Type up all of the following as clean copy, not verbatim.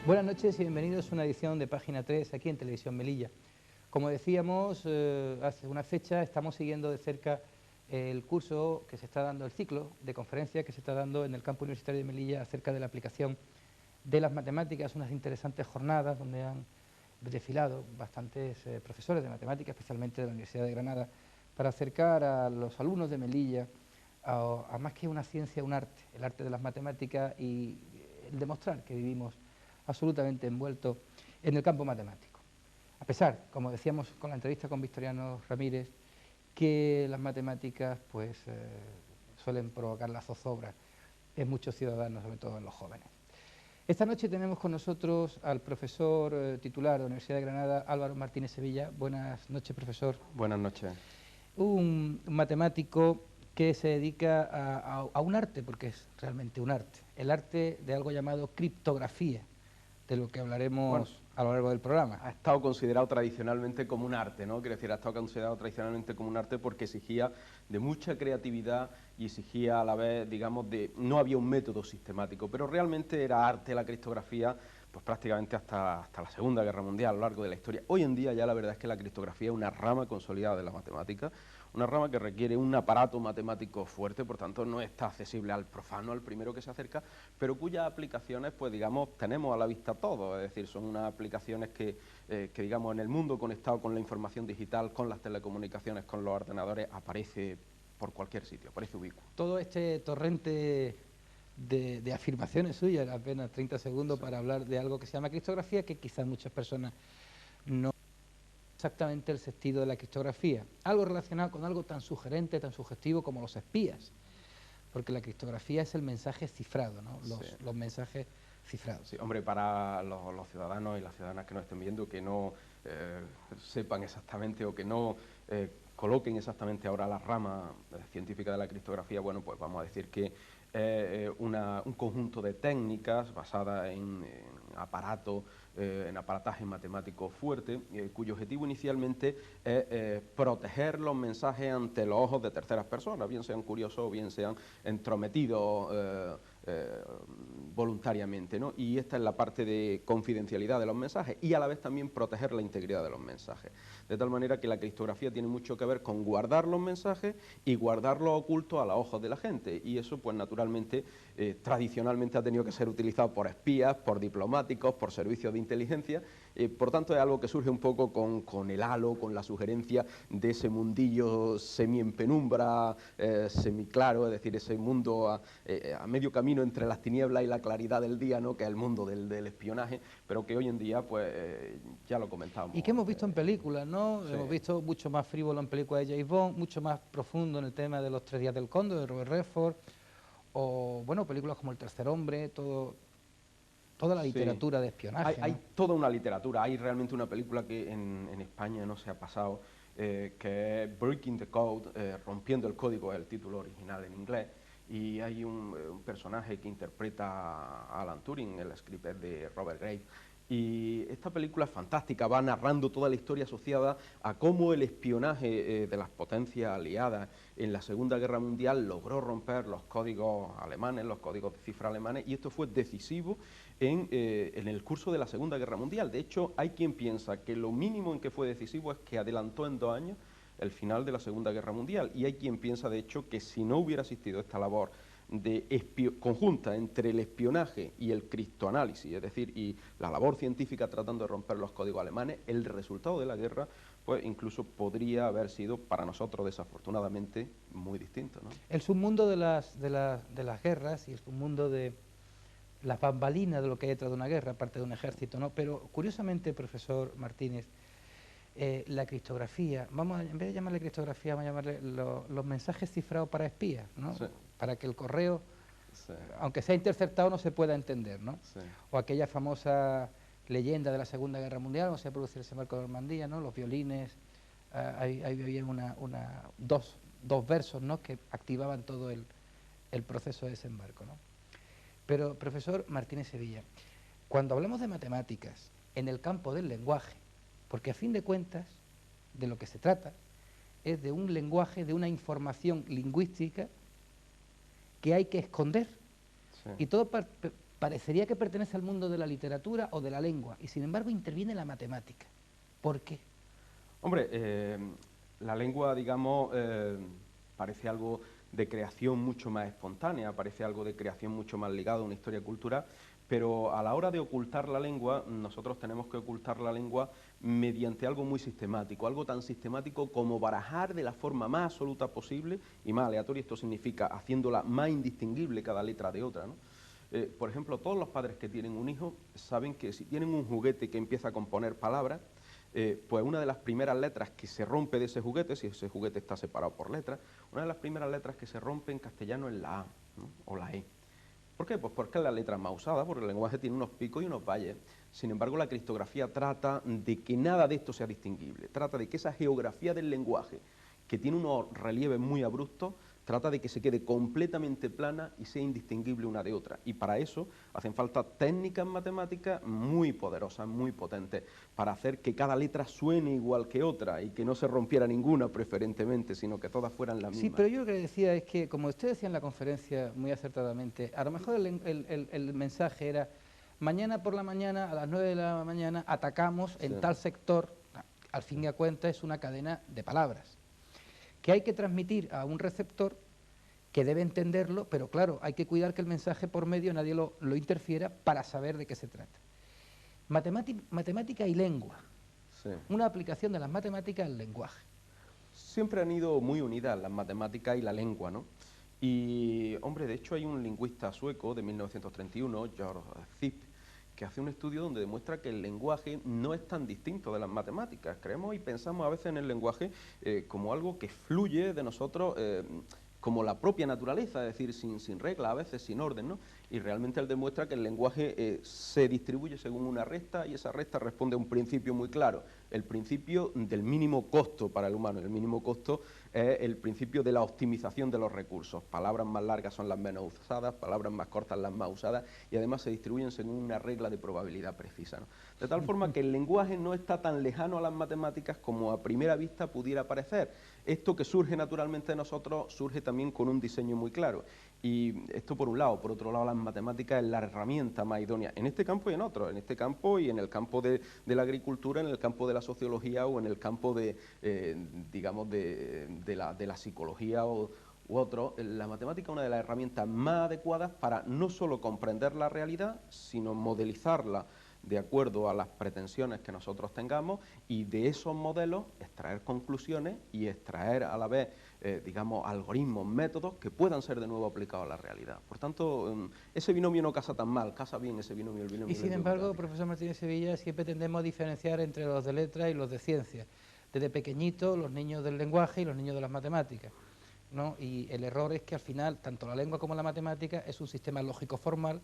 Buenas noches y bienvenidos a una edición de Página 3 aquí en Televisión Melilla. Como decíamos, hace una fecha estamos siguiendo de cerca el curso que se está dando, el ciclo de conferencias que se está dando en el campus universitario de Melilla acerca de la aplicación de las matemáticas, unas interesantes jornadas donde han desfilado bastantes profesores de matemáticas, especialmente de la Universidad de Granada, para acercar a los alumnos de Melilla a más que una ciencia, un arte, el arte de las matemáticas y el demostrar que vivimos absolutamente envueltos en el campo matemático. A pesar, como decíamos con la entrevista con Victoriano Ramírez, que las matemáticas pues suelen provocar la zozobra en muchos ciudadanos, sobre todo en los jóvenes. Esta noche tenemos con nosotros al profesor titular de la Universidad de Granada, Álvaro Martínez Sevilla. Buenas noches, profesor. Buenas noches. Un matemático que se dedica a un arte, porque es realmente un arte, el arte de algo llamado criptografía, de lo que hablaremos a lo largo del programa. Ha estado considerado tradicionalmente como un arte, ¿no? Quiero decir, ha estado considerado tradicionalmente como un arte porque exigía de mucha creatividad y exigía a la vez, digamos, no había un método sistemático, pero realmente era arte la criptografía, pues prácticamente hasta la Segunda Guerra Mundial, a lo largo de la historia. Hoy en día ya la verdad es que la criptografía es una rama consolidada de la matemática, una rama que requiere un aparato matemático fuerte, por tanto no está accesible al profano, al primero que se acerca, pero cuyas aplicaciones, pues digamos, tenemos a la vista todo, es decir, son unas aplicaciones que digamos, en el mundo conectado con la información digital, con las telecomunicaciones, con los ordenadores, aparece por cualquier sitio, aparece ubicuo. Todo este torrente de afirmaciones suyas, en apenas 30 segundos, sí, para hablar de algo que se llama criptografía, que quizás muchas personas no exactamente el sentido de la criptografía, algo relacionado con algo tan sugerente, tan sugestivo como los espías, porque la criptografía es el mensaje cifrado, ¿no? Los mensajes cifrados. Sí, hombre, para los ciudadanos y las ciudadanas que nos estén viendo, que no sepan exactamente o que no coloquen exactamente ahora la rama científica de la criptografía, bueno, pues vamos a decir que un conjunto de técnicas basadas en aparatos, en aparataje matemático fuerte, cuyo objetivo inicialmente es proteger los mensajes ante los ojos de terceras personas, bien sean curiosos o bien sean entrometidos voluntariamente, ¿no? Y esta es la parte de confidencialidad de los mensajes y a la vez también proteger la integridad de los mensajes. De tal manera que la criptografía tiene mucho que ver con guardar los mensajes y guardarlos ocultos a los ojos de la gente, y eso pues naturalmente tradicionalmente ha tenido que ser utilizado por espías, por diplomáticos, por servicios de inteligencia, por tanto es algo que surge un poco con el halo, con la sugerencia de ese mundillo semi en penumbra, semiclaro, es decir, ese mundo a medio camino entre las tinieblas y la claridad del día, ¿no? Que es el mundo del espionaje, pero que hoy en día pues ya lo comentábamos. Y que hemos visto en películas, ¿no? Sí. Hemos visto mucho más frívolo en películas de James Bond, mucho más profundo en el tema de los 3 días del Cóndor, de Robert Redford, o bueno, películas como El tercer hombre, toda la literatura de espionaje. Hay toda una literatura, hay realmente una película que en España no se ha pasado, que es Breaking the Code, Rompiendo el Código, es el título original en inglés, y hay un personaje que interpreta a Alan Turing, el script es de Robert Graves, y esta película es fantástica, va narrando toda la historia asociada a cómo el espionaje de las potencias aliadas en la Segunda Guerra Mundial logró romper los códigos alemanes, los códigos de cifra alemanes, y esto fue decisivo en el curso de la Segunda Guerra Mundial. De hecho, hay quien piensa que lo mínimo en que fue decisivo es que adelantó en 2 años el final de la Segunda Guerra Mundial, y hay quien piensa, de hecho, que si no hubiera existido esta labor conjunta entre el espionaje y el criptoanálisis, es decir, y la labor científica tratando de romper los códigos alemanes, el resultado de la guerra pues incluso podría haber sido para nosotros desafortunadamente muy distinto, ¿no? El submundo de las guerras y el submundo de las bambalinas de lo que hay detrás de una guerra, aparte de un ejército, ¿no? Pero curiosamente, profesor Martínez, la criptografía, en vez de llamarle criptografía, vamos a llamarle los mensajes cifrados para espías, ¿no? Sí. Para que el correo, sí, aunque sea interceptado, no se pueda entender, ¿no? Sí. O aquella famosa leyenda de la Segunda Guerra Mundial, cuando se produce el desembarco de Normandía, ¿no? Los violines, ahí había dos versos, ¿no? Que activaban todo el proceso de desembarco, ¿no? Pero, profesor Martínez Sevilla, cuando hablamos de matemáticas en el campo del lenguaje, porque a fin de cuentas, de lo que se trata, es de un lenguaje, de una información lingüística que hay que esconder. Sí. Y todo parecería que pertenece al mundo de la literatura o de la lengua, y sin embargo interviene la matemática. ¿Por qué? Hombre, la lengua, digamos, parece algo de creación mucho más espontánea, parece algo de creación mucho más ligado a una historia cultural, pero a la hora de ocultar la lengua, nosotros tenemos que ocultar la lengua mediante algo muy sistemático, algo tan sistemático como barajar de la forma más absoluta posible y más aleatoria. Esto significa haciéndola más indistinguible cada letra de otra, ¿no? Por ejemplo, todos los padres que tienen un hijo saben que si tienen un juguete que empieza a componer palabras, pues una de las primeras letras que se rompe de ese juguete, si ese juguete está separado por letras, una de las primeras letras que se rompe en castellano es la A, ¿no? O la E. ¿Por qué? Pues porque es la letra más usada, porque el lenguaje tiene unos picos y unos valles. Sin embargo, la criptografía trata de que nada de esto sea distinguible, trata de que esa geografía del lenguaje, que tiene unos relieves muy abruptos, trata de que se quede completamente plana y sea indistinguible una de otra. Y para eso hacen falta técnicas matemáticas muy poderosas, muy potentes, para hacer que cada letra suene igual que otra y que no se rompiera ninguna preferentemente, sino que todas fueran la misma. Sí, pero yo lo que decía es que, como usted decía en la conferencia muy acertadamente, a lo mejor el mensaje era: mañana por la mañana, a las 9 de la mañana, atacamos en tal sector. Al fin y al cabo es una cadena de palabras que hay que transmitir a un receptor que debe entenderlo, pero claro, hay que cuidar que el mensaje por medio nadie lo interfiera para saber de qué se trata. Matemática y lengua, Sí. una aplicación de las matemáticas al lenguaje. Siempre han ido muy unidas las matemáticas y la lengua, ¿no? Y, hombre, de hecho hay un lingüista sueco de 1931, Georg Zipf, que hace un estudio donde demuestra que el lenguaje no es tan distinto de las matemáticas. Creemos y pensamos a veces en el lenguaje como algo que fluye de nosotros como la propia naturaleza, es decir, sin regla, a veces sin orden, ¿no? Y realmente él demuestra que el lenguaje se distribuye según una recta y esa recta responde a un principio muy claro, el principio del mínimo costo para el humano. El mínimo costo es el principio de la optimización de los recursos. Palabras más largas son las menos usadas, palabras más cortas las más usadas y además se distribuyen según una regla de probabilidad precisa, ¿no? De tal forma que el lenguaje no está tan lejano a las matemáticas como a primera vista pudiera parecer. Esto que surge naturalmente de nosotros surge también con un diseño muy claro. Y esto por un lado. Por otro lado, las matemáticas es la herramienta más idónea en este campo y en otros, en este campo y en el campo de la agricultura, en el campo de la sociología o en el campo digamos, de la psicología u otro. La matemática es una de las herramientas más adecuadas para no solo comprender la realidad, sino modelizarla de acuerdo a las pretensiones que nosotros tengamos y de esos modelos extraer conclusiones y extraer a la vez, digamos, algoritmos, métodos que puedan ser de nuevo aplicados a la realidad. Por tanto, ese binomio no casa tan mal, casa bien ese binomio, el binomio. Y sin embargo, profesor Martínez Sevilla, siempre tendemos a diferenciar entre los de letras y los de ciencias. Desde pequeñitos, los niños del lenguaje y los niños de las matemáticas, ¿no? Y el error es que al final, tanto la lengua como la matemática es un sistema lógico formal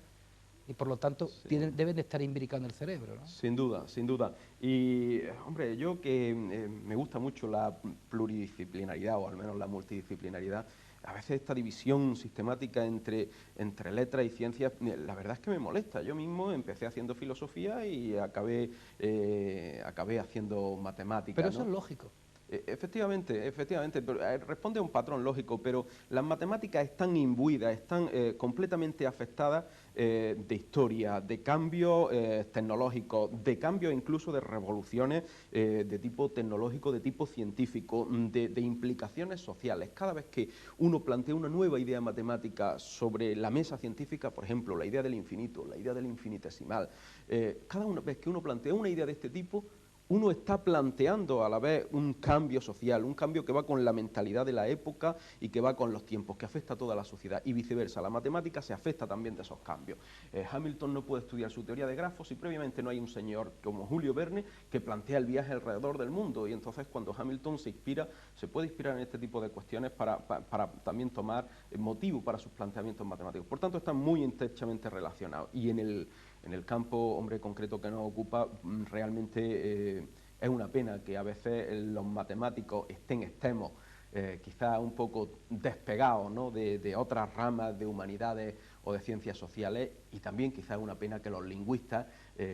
y por lo tanto deben de estar imbricando el cerebro, ¿no? Sin duda, sin duda. Y, hombre, yo que me gusta mucho la pluridisciplinaridad o al menos la multidisciplinaridad, a veces esta división sistemática entre letras y ciencias, la verdad es que me molesta. Yo mismo empecé haciendo filosofía y acabé haciendo matemáticas, Pero ¿no? eso es lógico. Efectivamente, pero, responde a un patrón lógico, pero las matemáticas están imbuidas, están completamente afectadas de historia, de cambios tecnológicos, de cambios incluso de revoluciones de tipo tecnológico, de tipo científico, de implicaciones sociales. Cada vez que uno plantea una nueva idea matemática sobre la mesa científica, por ejemplo, la idea del infinito, la idea del infinitesimal, cada vez que uno plantea una idea de este tipo, uno está planteando a la vez un cambio social, un cambio que va con la mentalidad de la época y que va con los tiempos, que afecta a toda la sociedad y viceversa. La matemática se afecta también de esos cambios. Hamilton no puede estudiar su teoría de grafos si previamente no hay un señor como Julio Verne que plantea el viaje alrededor del mundo, y entonces cuando Hamilton se puede inspirar en este tipo de cuestiones para también tomar motivo para sus planteamientos matemáticos. Por tanto, están muy estrechamente relacionados y en el campo, hombre, concreto que nos ocupa, realmente es una pena que a veces los matemáticos estemos quizás un poco despegados, ¿no?, de otras ramas de humanidades o de ciencias sociales, y también quizás es una pena que los lingüistas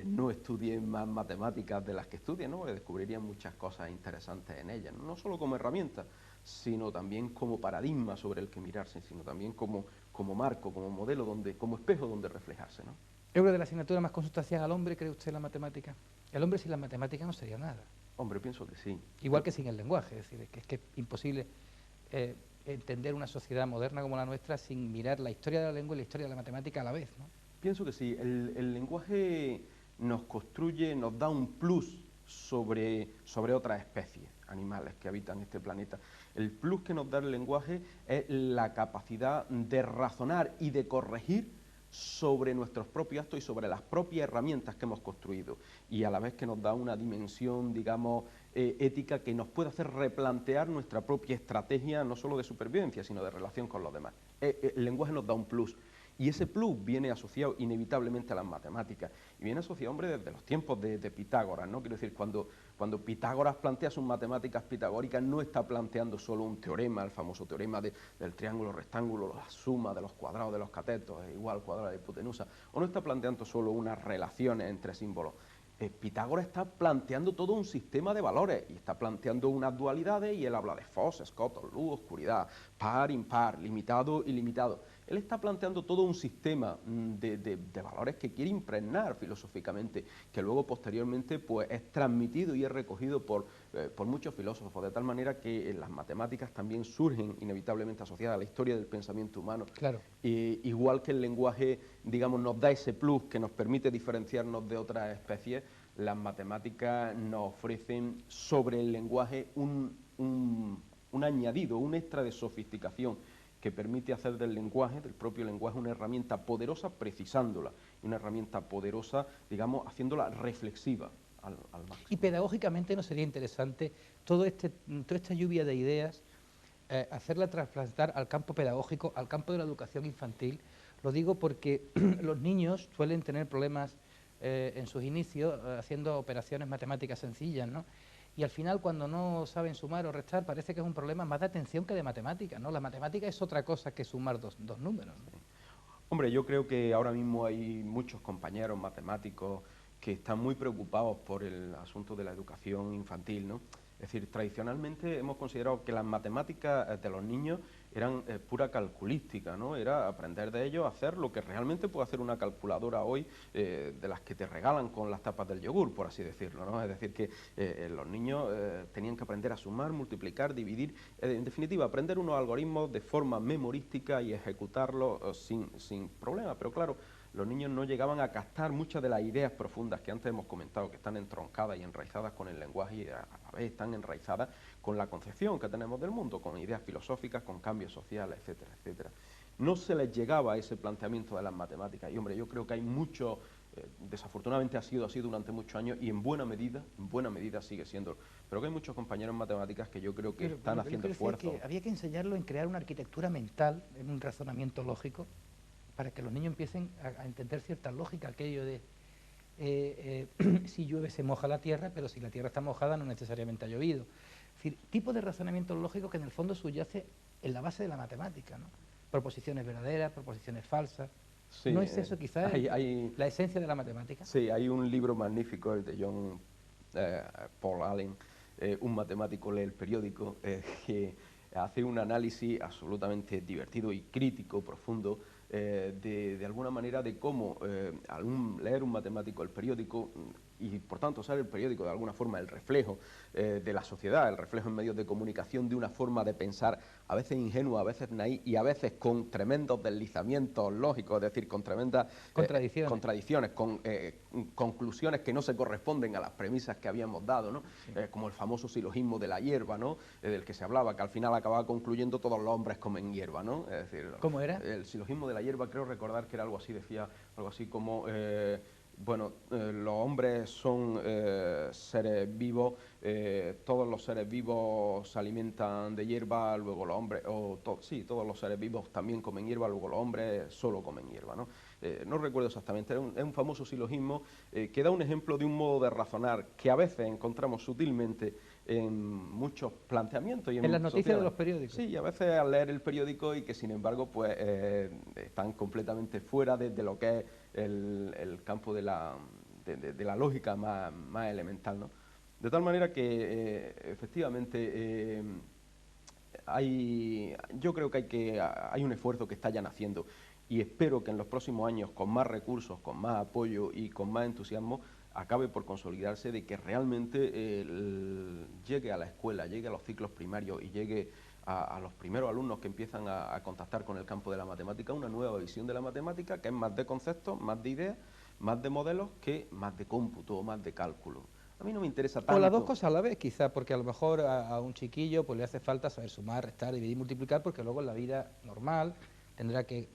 no estudien más matemáticas de las que estudian, ¿no?, porque descubrirían muchas cosas interesantes en ellas, no solo como herramienta, sino también como paradigma sobre el que mirarse, sino también como como marco, como modelo, como espejo donde reflejarse, ¿no? ¿Es una de las asignaturas más consustanciales al hombre, cree usted, la matemática? El hombre sin la matemática no sería nada. Hombre, pienso que sí. Igual que sin el lenguaje, es decir, que es imposible entender una sociedad moderna como la nuestra sin mirar la historia de la lengua y la historia de la matemática a la vez, ¿no? Pienso que sí. El lenguaje nos construye, nos da un plus sobre otras especies animales que habitan este planeta. El plus que nos da el lenguaje es la capacidad de razonar y de corregir sobre nuestros propios actos y sobre las propias herramientas que hemos construido, y a la vez que nos da una dimensión, digamos, ética, que nos puede hacer replantear nuestra propia estrategia, no solo de supervivencia, sino de relación con los demás. El lenguaje nos da un plus, y ese plus viene asociado inevitablemente a las matemáticas, y viene asociado, hombre, desde los tiempos de Pitágoras, ¿no? Quiero decir, cuando Pitágoras plantea sus matemáticas pitagóricas, no está planteando solo un teorema, el famoso teorema del triángulo rectángulo, la suma de los cuadrados de los catetos es igual al cuadrado de la hipotenusa, o no está planteando solo unas relaciones entre símbolos. Pitágoras está planteando todo un sistema de valores y está planteando unas dualidades, y él habla de fos, escotos, luz, oscuridad, par, impar, limitado, ilimitado. Él está planteando todo un sistema de valores que quiere impregnar filosóficamente, que luego posteriormente pues, es transmitido y es recogido por muchos filósofos, de tal manera que las matemáticas también surgen inevitablemente asociadas a la historia del pensamiento humano. Claro. Igual que el lenguaje, digamos, nos da ese plus que nos permite diferenciarnos de otras especies, las matemáticas nos ofrecen sobre el lenguaje un añadido, un extra de sofisticación que permite hacer del lenguaje, del propio lenguaje, una herramienta poderosa, precisándola, y una herramienta poderosa, digamos, haciéndola reflexiva al máximo. Y pedagógicamente no sería interesante toda esta lluvia de ideas, hacerla trasplantar al campo pedagógico, al campo de la educación infantil. Lo digo porque los niños suelen tener problemas en sus inicios haciendo operaciones matemáticas sencillas, ¿no? Y al final, cuando no saben sumar o restar, parece que es un problema más de atención que de matemática, ¿no? La matemática es otra cosa que sumar dos números, ¿no? Sí. Hombre, yo creo que ahora mismo hay muchos compañeros matemáticos que están muy preocupados por el asunto de la educación infantil, ¿no? Es decir, tradicionalmente hemos considerado que las matemáticas de los niños eran pura calculística, ¿no? Era aprender de ellos a hacer lo que realmente puede hacer una calculadora hoy, de las que te regalan con las tapas del yogur, por así decirlo, ¿no? Es decir, que los niños tenían que aprender a sumar, multiplicar, dividir, en definitiva, aprender unos algoritmos de forma memorística y ejecutarlos sin problema, pero claro, los niños no llegaban a captar muchas de las ideas profundas que antes hemos comentado, que están entroncadas y enraizadas con el lenguaje, y a la vez están enraizadas con la concepción que tenemos del mundo, con ideas filosóficas, con cambios sociales, etcétera, etcétera. No se les llegaba a ese planteamiento de las matemáticas, y hombre, yo creo que hay mucho, desafortunadamente ha sido así durante muchos años, y en buena medida sigue siendo, pero que hay muchos compañeros en matemáticas que yo creo que están haciendo esfuerzos. Había que enseñarlo en crear una arquitectura mental, en un razonamiento lógico, para que los niños empiecen a entender cierta lógica, aquello de si llueve se moja la tierra, pero si la tierra está mojada no necesariamente ha llovido. Es decir, tipo de razonamiento lógico que en el fondo subyace en la base de la matemática, ¿no? Proposiciones verdaderas, proposiciones falsas. Sí, ¿No es eso quizás la esencia de la matemática? Sí, hay un libro magnífico, el de John Paul Allen, un matemático lee el periódico, que hace un análisis absolutamente divertido y crítico, profundo, de alguna manera de cómo al leer un matemático el periódico, y por tanto ser el periódico de alguna forma el reflejo de la sociedad, el reflejo en medios de comunicación de una forma de pensar a veces ingenua, a veces naif y a veces con tremendos deslizamientos lógicos, es decir, con tremendas contradicciones, con conclusiones que no se corresponden a las premisas que habíamos dado, ¿no? Sí. Como el famoso silogismo de la hierba, ¿no? Del que se hablaba, que al final acababa concluyendo todos los hombres comen hierba, ¿no? Es decir, ¿cómo era? El silogismo de la hierba, creo recordar que era algo así, decía algo así como los hombres son seres vivos, todos los seres vivos se alimentan de hierba, luego los hombres, todos los seres vivos también comen hierba, luego los hombres solo comen hierba, ¿no? No recuerdo exactamente, es un famoso silogismo que da un ejemplo de un modo de razonar que a veces encontramos sutilmente en muchos planteamientos. Y en las noticias de los periódicos. Sí, y a veces al leer el periódico y que sin embargo pues están completamente fuera de lo que es el campo de la lógica más elemental, ¿no? De tal manera que efectivamente yo creo que hay un esfuerzo que está ya naciendo y espero que en los próximos años, con más recursos, con más apoyo y con más entusiasmo, acabe por consolidarse de que realmente llegue a la escuela, llegue a los ciclos primarios y llegue a los primeros alumnos que empiezan a contactar con el campo de la matemática, una nueva visión de la matemática que es más de conceptos, más de ideas, más de modelos que más de cómputo o más de cálculo. A mí no me interesa tanto. O las dos cosas a la vez, quizá, porque a lo mejor a un chiquillo pues le hace falta saber sumar, restar, dividir, multiplicar, porque luego en la vida normal tendrá que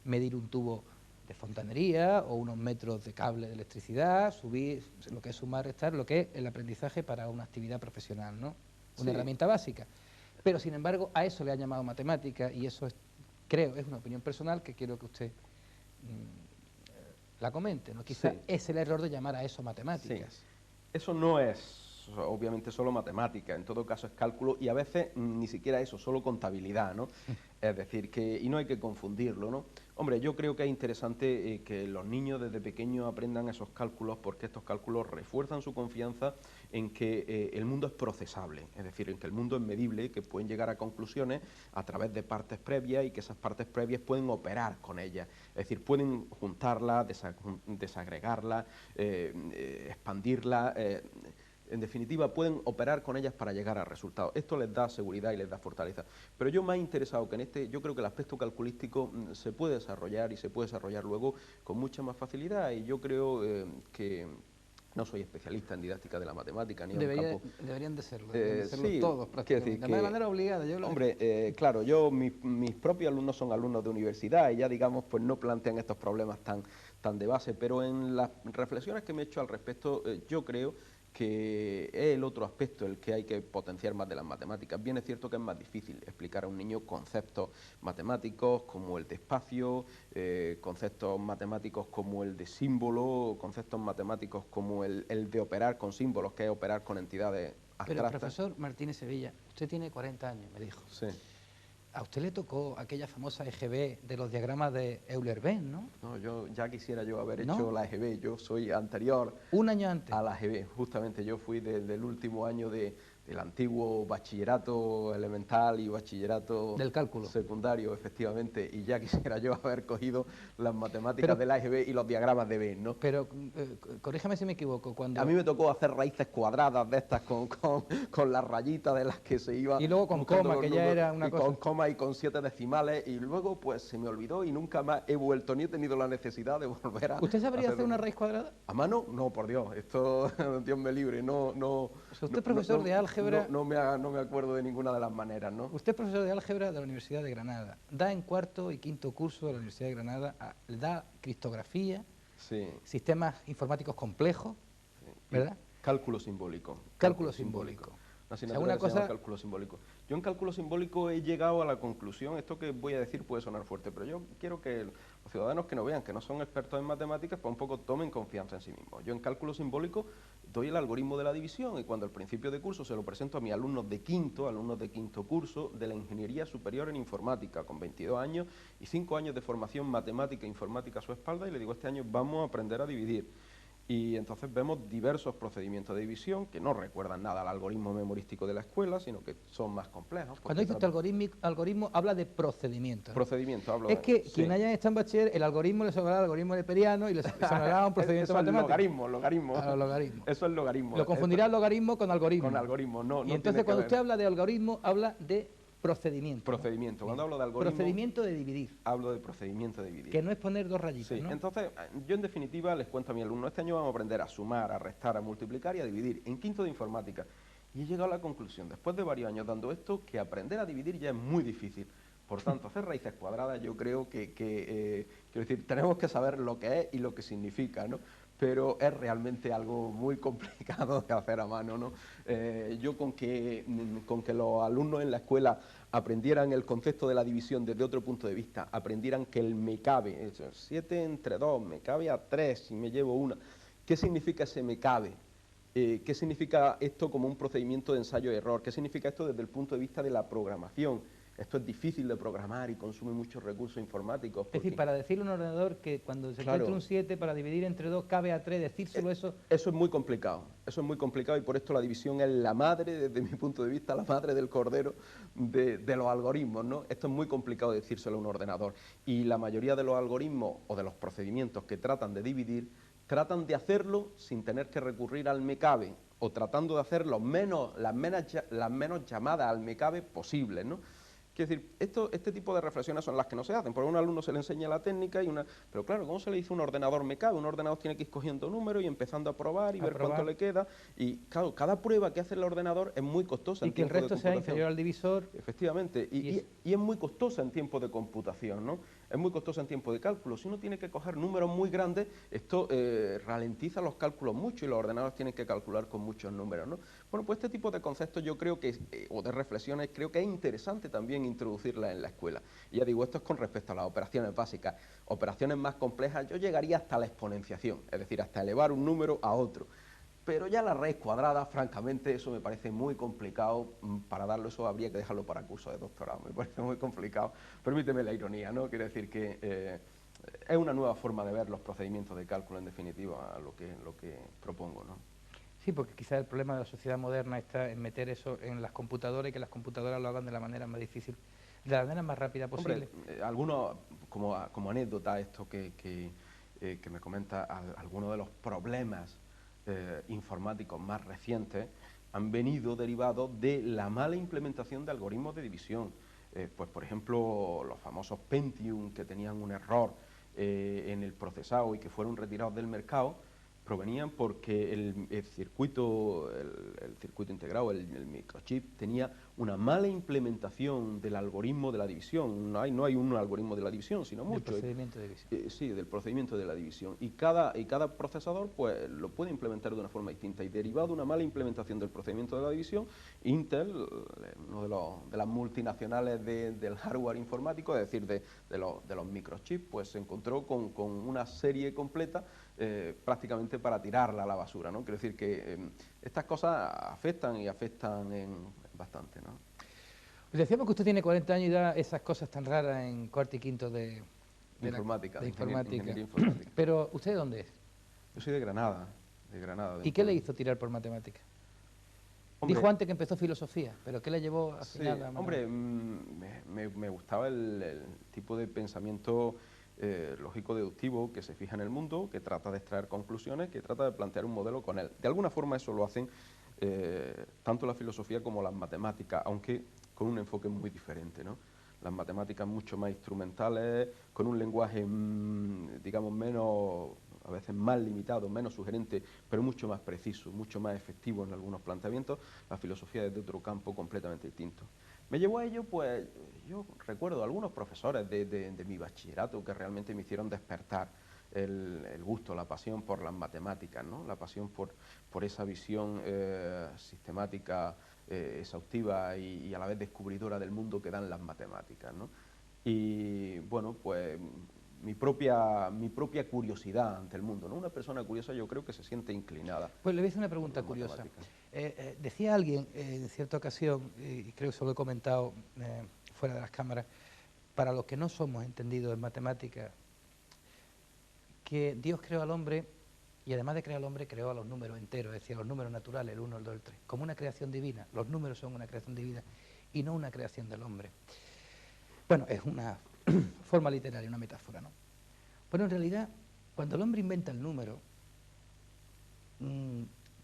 medir un tubo de fontanería o unos metros de cable de electricidad, subir lo que es sumar, restar, lo que es el aprendizaje para una actividad profesional, ¿no? Una herramienta básica. Pero, sin embargo, a eso le han llamado matemática y eso es, creo, es una opinión personal que quiero que usted la comente, ¿no? Quizá es el error de llamar a eso matemáticas. Sí. Eso no es, obviamente, solo matemática, en todo caso es cálculo y a veces ni siquiera eso, solo contabilidad, ¿no? Es decir, y no hay que confundirlo, ¿no? Hombre, yo creo que es interesante que los niños desde pequeños aprendan esos cálculos porque estos cálculos refuerzan su confianza en que el mundo es procesable, es decir, en que el mundo es medible, que pueden llegar a conclusiones a través de partes previas y que esas partes previas pueden operar con ellas, es decir, pueden juntarlas, desagregarlas, expandirlas, en definitiva, pueden operar con ellas para llegar a resultados. Esto les da seguridad y les da fortaleza. Pero yo más interesado que yo creo que el aspecto calculístico se puede desarrollar y se puede desarrollar luego con mucha más facilidad y yo creo que no soy especialista en didáctica de la matemática ni en un campo. Deberían de serlo sí, todos prácticamente. De manera obligada. Claro, yo mis propios alumnos son alumnos de universidad y ya digamos pues no plantean estos problemas tan de base, pero en las reflexiones que me he hecho al respecto yo creo que es el otro aspecto el que hay que potenciar más de las matemáticas. Bien es cierto que es más difícil explicar a un niño conceptos matemáticos como el de espacio, conceptos matemáticos como el de símbolo, conceptos matemáticos como el de operar con símbolos, que es operar con entidades abstractas. Pero, profesor Martínez Sevilla, usted tiene 40 años, me dijo. Sí. A usted le tocó aquella famosa EGB de los diagramas de Euler-Ben, ¿no? No, yo ya quisiera haber hecho la EGB, yo soy anterior. Un año antes. A la EGB, justamente yo fui del último año del antiguo bachillerato elemental y bachillerato del cálculo secundario, efectivamente, y ya quisiera yo haber cogido las matemáticas de la EGB y los diagramas de Ben, ¿no? Pero, corríjame si me equivoco, a mí me tocó hacer raíces cuadradas de estas con las rayitas de las que se iba... Y luego con coma, que ya era una cosa... con coma y con 7 decimales, y luego pues se me olvidó y nunca más he vuelto ni he tenido la necesidad de volver a... ¿Usted sabría hacer una raíz cuadrada? ¿A mano? No, por Dios, esto, Dios me libre, no... O sea, usted es profesor de álgebra... No me acuerdo de ninguna de las maneras, ¿no? Usted es profesor de álgebra de la Universidad de Granada, da en cuarto y quinto curso de la Universidad de Granada, da criptografía, sistemas informáticos complejos, ¿verdad? Cálculo simbólico. Cálculo simbólico. Una asignatura que se llama cálculo simbólico. Yo en cálculo simbólico he llegado a la conclusión, esto que voy a decir puede sonar fuerte, pero yo quiero que los ciudadanos que no vean, que no son expertos en matemáticas, pues un poco tomen confianza en sí mismos. Yo en cálculo simbólico doy el algoritmo de la división y cuando al principio de curso se lo presento a mis alumnos de quinto curso de la Ingeniería Superior en Informática, con 22 años y 5 años de formación matemática e informática a su espalda, y le digo, este año vamos a aprender a dividir. Y entonces vemos diversos procedimientos de división que no recuerdan nada al algoritmo memorístico de la escuela, sino que son más complejos. Cuando dice algoritmo, habla de procedimiento, ¿no? Procedimiento, hablo es que quien haya estado en bachiller, el algoritmo le sonará al algoritmo neperiano y le sonará a un procedimiento matemático. Logaritmo. Eso es logaritmo. Lo confundirá el logaritmo con algoritmo. Con algoritmo, no. Y entonces cuando usted habla de algoritmo, habla de procedimiento. Procedimiento. Cuando hablo de algoritmo... Procedimiento de dividir. Hablo de procedimiento de dividir. Que no es poner dos rayitas, sí, ¿no? Entonces, yo en definitiva les cuento a mi alumno, este año vamos a aprender a sumar, a restar, a multiplicar y a dividir. En quinto de informática. Y he llegado a la conclusión, después de varios años dando esto, que aprender a dividir ya es muy difícil. Por tanto, hacer raíces cuadradas yo creo quiero decir, tenemos que saber lo que es y lo que significa, ¿no? Pero es realmente algo muy complicado de hacer a mano, ¿no? Yo con que los alumnos en la escuela aprendieran el concepto de la división desde otro punto de vista, aprendieran que el me cabe, 7 entre 2, me cabe a 3 y me llevo una. ¿Qué significa ese me cabe? ¿Qué significa esto como un procedimiento de ensayo-error? ¿Qué significa esto desde el punto de vista de la programación? Esto es difícil de programar y consume muchos recursos informáticos. Es decir, para decirle a un ordenador que cuando se claro, encuentre un 7, para dividir entre 2 cabe a 3, decírselo eso... Eso es muy complicado, y por esto la división es la madre, desde mi punto de vista, la madre del cordero de los algoritmos, ¿no? Esto es muy complicado decírselo a un ordenador, y la mayoría de los algoritmos o de los procedimientos que tratan de dividir, tratan de hacerlo sin tener que recurrir al me cabe, o tratando de hacer las menos llamadas al me cabe posibles, ¿no? Quiero decir, este tipo de reflexiones son las que no se hacen, porque a un alumno se le enseña la técnica, pero claro, ¿cómo se le dice a un ordenador me cabe? Un ordenador tiene que ir cogiendo números y empezando a probar y ver cuánto le queda, y claro, cada prueba que hace el ordenador es muy costosa. Y que el resto sea inferior al divisor. Efectivamente, y es muy costosa en tiempo de computación, ¿no? Es muy costosa en tiempo de cálculo. Si uno tiene que coger números muy grandes, esto ralentiza los cálculos mucho y los ordenadores tienen que calcular con muchos números, ¿no? Bueno, pues este tipo de conceptos yo creo que, o de reflexiones, creo que es interesante también introducirlas en la escuela. Y ya digo, esto es con respecto a las operaciones básicas. Operaciones más complejas, yo llegaría hasta la exponenciación, es decir, hasta elevar un número a otro. Pero ya la raíz cuadrada, francamente, eso me parece muy complicado. Para darlo eso habría que dejarlo para curso de doctorado, me parece muy complicado. Permíteme la ironía, ¿no? Quiere decir que es una nueva forma de ver los procedimientos de cálculo, en definitiva, a lo que propongo, ¿no? Sí, porque quizás el problema de la sociedad moderna está en meter eso en las computadoras y que las computadoras lo hagan de la manera más difícil, de la manera más rápida posible. Hombre, algunos, como anécdota, esto que me comenta, algunos de los problemas informáticos más recientes han venido derivados de la mala implementación de algoritmos de división. Pues, por ejemplo, los famosos Pentium, que tenían un error en el procesado y que fueron retirados del mercado, provenían porque el circuito integrado, el microchip, tenía una mala implementación del algoritmo de la división. No hay un algoritmo de la división, sino mucho. Del procedimiento de división. Sí, del procedimiento de la división. Y cada procesador pues lo puede implementar de una forma distinta. Y derivado de una mala implementación del procedimiento de la división, Intel, uno de las multinacionales del hardware informático, es decir, de los microchips, pues se encontró con una serie completa prácticamente para tirarla a la basura, ¿no? Quiero decir que estas cosas afectan bastante, ¿no? Pues decíamos que usted tiene 40 años y da esas cosas tan raras en cuarto y quinto de informática. Ingeniería informática. Pero, ¿usted de dónde es? Yo soy de Granada. ¿Y qué le hizo tirar por matemáticas? Hombre, dijo antes que empezó filosofía, pero ¿qué le llevó al final a hombre, me gustaba el tipo de pensamiento lógico-deductivo que se fija en el mundo, que trata de extraer conclusiones, que trata de plantear un modelo con él. De alguna forma eso lo hacen tanto la filosofía como las matemáticas, aunque con un enfoque muy diferente, ¿no? Las matemáticas mucho más instrumentales, con un lenguaje, digamos, menos, a veces más limitado, menos sugerente, pero mucho más preciso, mucho más efectivo en algunos planteamientos. La filosofía es de otro campo completamente distinto. Me llevó a ello, pues, yo recuerdo algunos profesores de mi bachillerato que realmente me hicieron despertar el gusto, la pasión por las matemáticas, ¿no? La pasión por esa visión sistemática, exhaustiva y a la vez descubridora del mundo que dan las matemáticas, ¿no? Y bueno, pues mi propia curiosidad ante el mundo, ¿no? Una persona curiosa yo creo que se siente inclinada. Pues le voy a hacer una pregunta curiosa. Decía alguien en cierta ocasión, y creo que se lo he comentado fuera de las cámaras, para los que no somos entendidos en matemáticas, que Dios creó al hombre y además de crear al hombre creó a los números enteros, es decir, los números naturales, el 1, el 2, el 3, como una creación divina. Los números son una creación divina y no una creación del hombre. Bueno, es una forma literaria, una metáfora, ¿no? Pero en realidad, cuando el hombre inventa el número,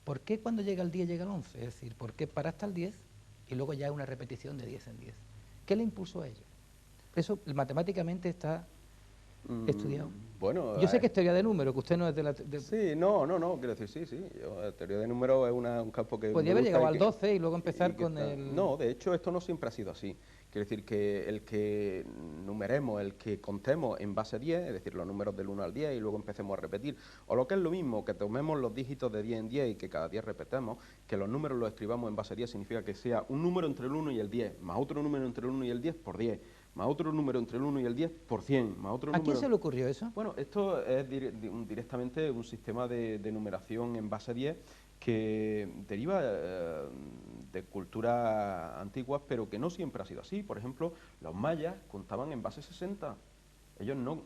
¿por qué cuando llega el 10 llega el 11? Es decir, ¿por qué para hasta el 10 y luego ya una repetición de 10 en 10? ¿Qué le impulsó a ello? Eso matemáticamente está estudiado. Bueno, yo sé que es teoría de números, que usted no es de la... Sí, no, quiero decir, sí. La teoría de números es un campo que... Podría haber llegado al 12 y luego empezar con el... No, de hecho, esto no siempre ha sido así. Quiere decir que el que numeremos, el que contemos en base 10, es decir, los números del 1 al 10 y luego empecemos a repetir, o lo que es lo mismo, que tomemos los dígitos de 10 en 10 y que cada 10 repetamos, que los números los escribamos en base 10 significa que sea un número entre el 1 y el 10, más otro número entre el 1 y el 10 por 10, más otro número entre el 1 y el 10 por 100, más otro ¿A quién número... se le ocurrió eso? Bueno, esto es directamente un sistema de numeración en base 10 que deriva de culturas antiguas, pero que no siempre ha sido así. Por ejemplo, los mayas contaban en base 60. Ellos no,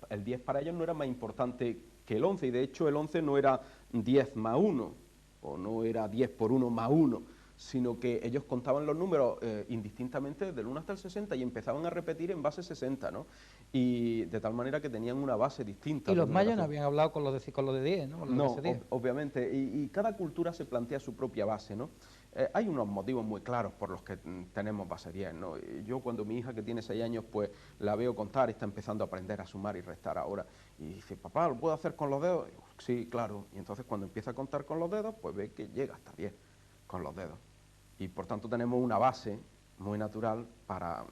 el 10 para ellos no era más importante que el 11, y de hecho el 11 no era 10 más 1, o no era 10 por 1 más 1, sino que ellos contaban los números indistintamente del 1 hasta el 60 y empezaban a repetir en base 60, ¿no? Y de tal manera que tenían una base distinta. Y de los mayas no numeración. habían hablado con lo de 10, ¿no? Con la No, base 10. obviamente, y cada cultura se plantea su propia base, ¿no? Hay unos motivos muy claros por los que tenemos base 10, ¿no? Y yo cuando mi hija, que tiene 6 años, pues la veo contar y está empezando a aprender a sumar y restar ahora, y dice, papá, ¿lo puedo hacer con los dedos? Y digo, sí, claro, y entonces cuando empieza a contar con los dedos, pues ve que llega hasta 10 con los dedos, y por tanto tenemos una base muy natural para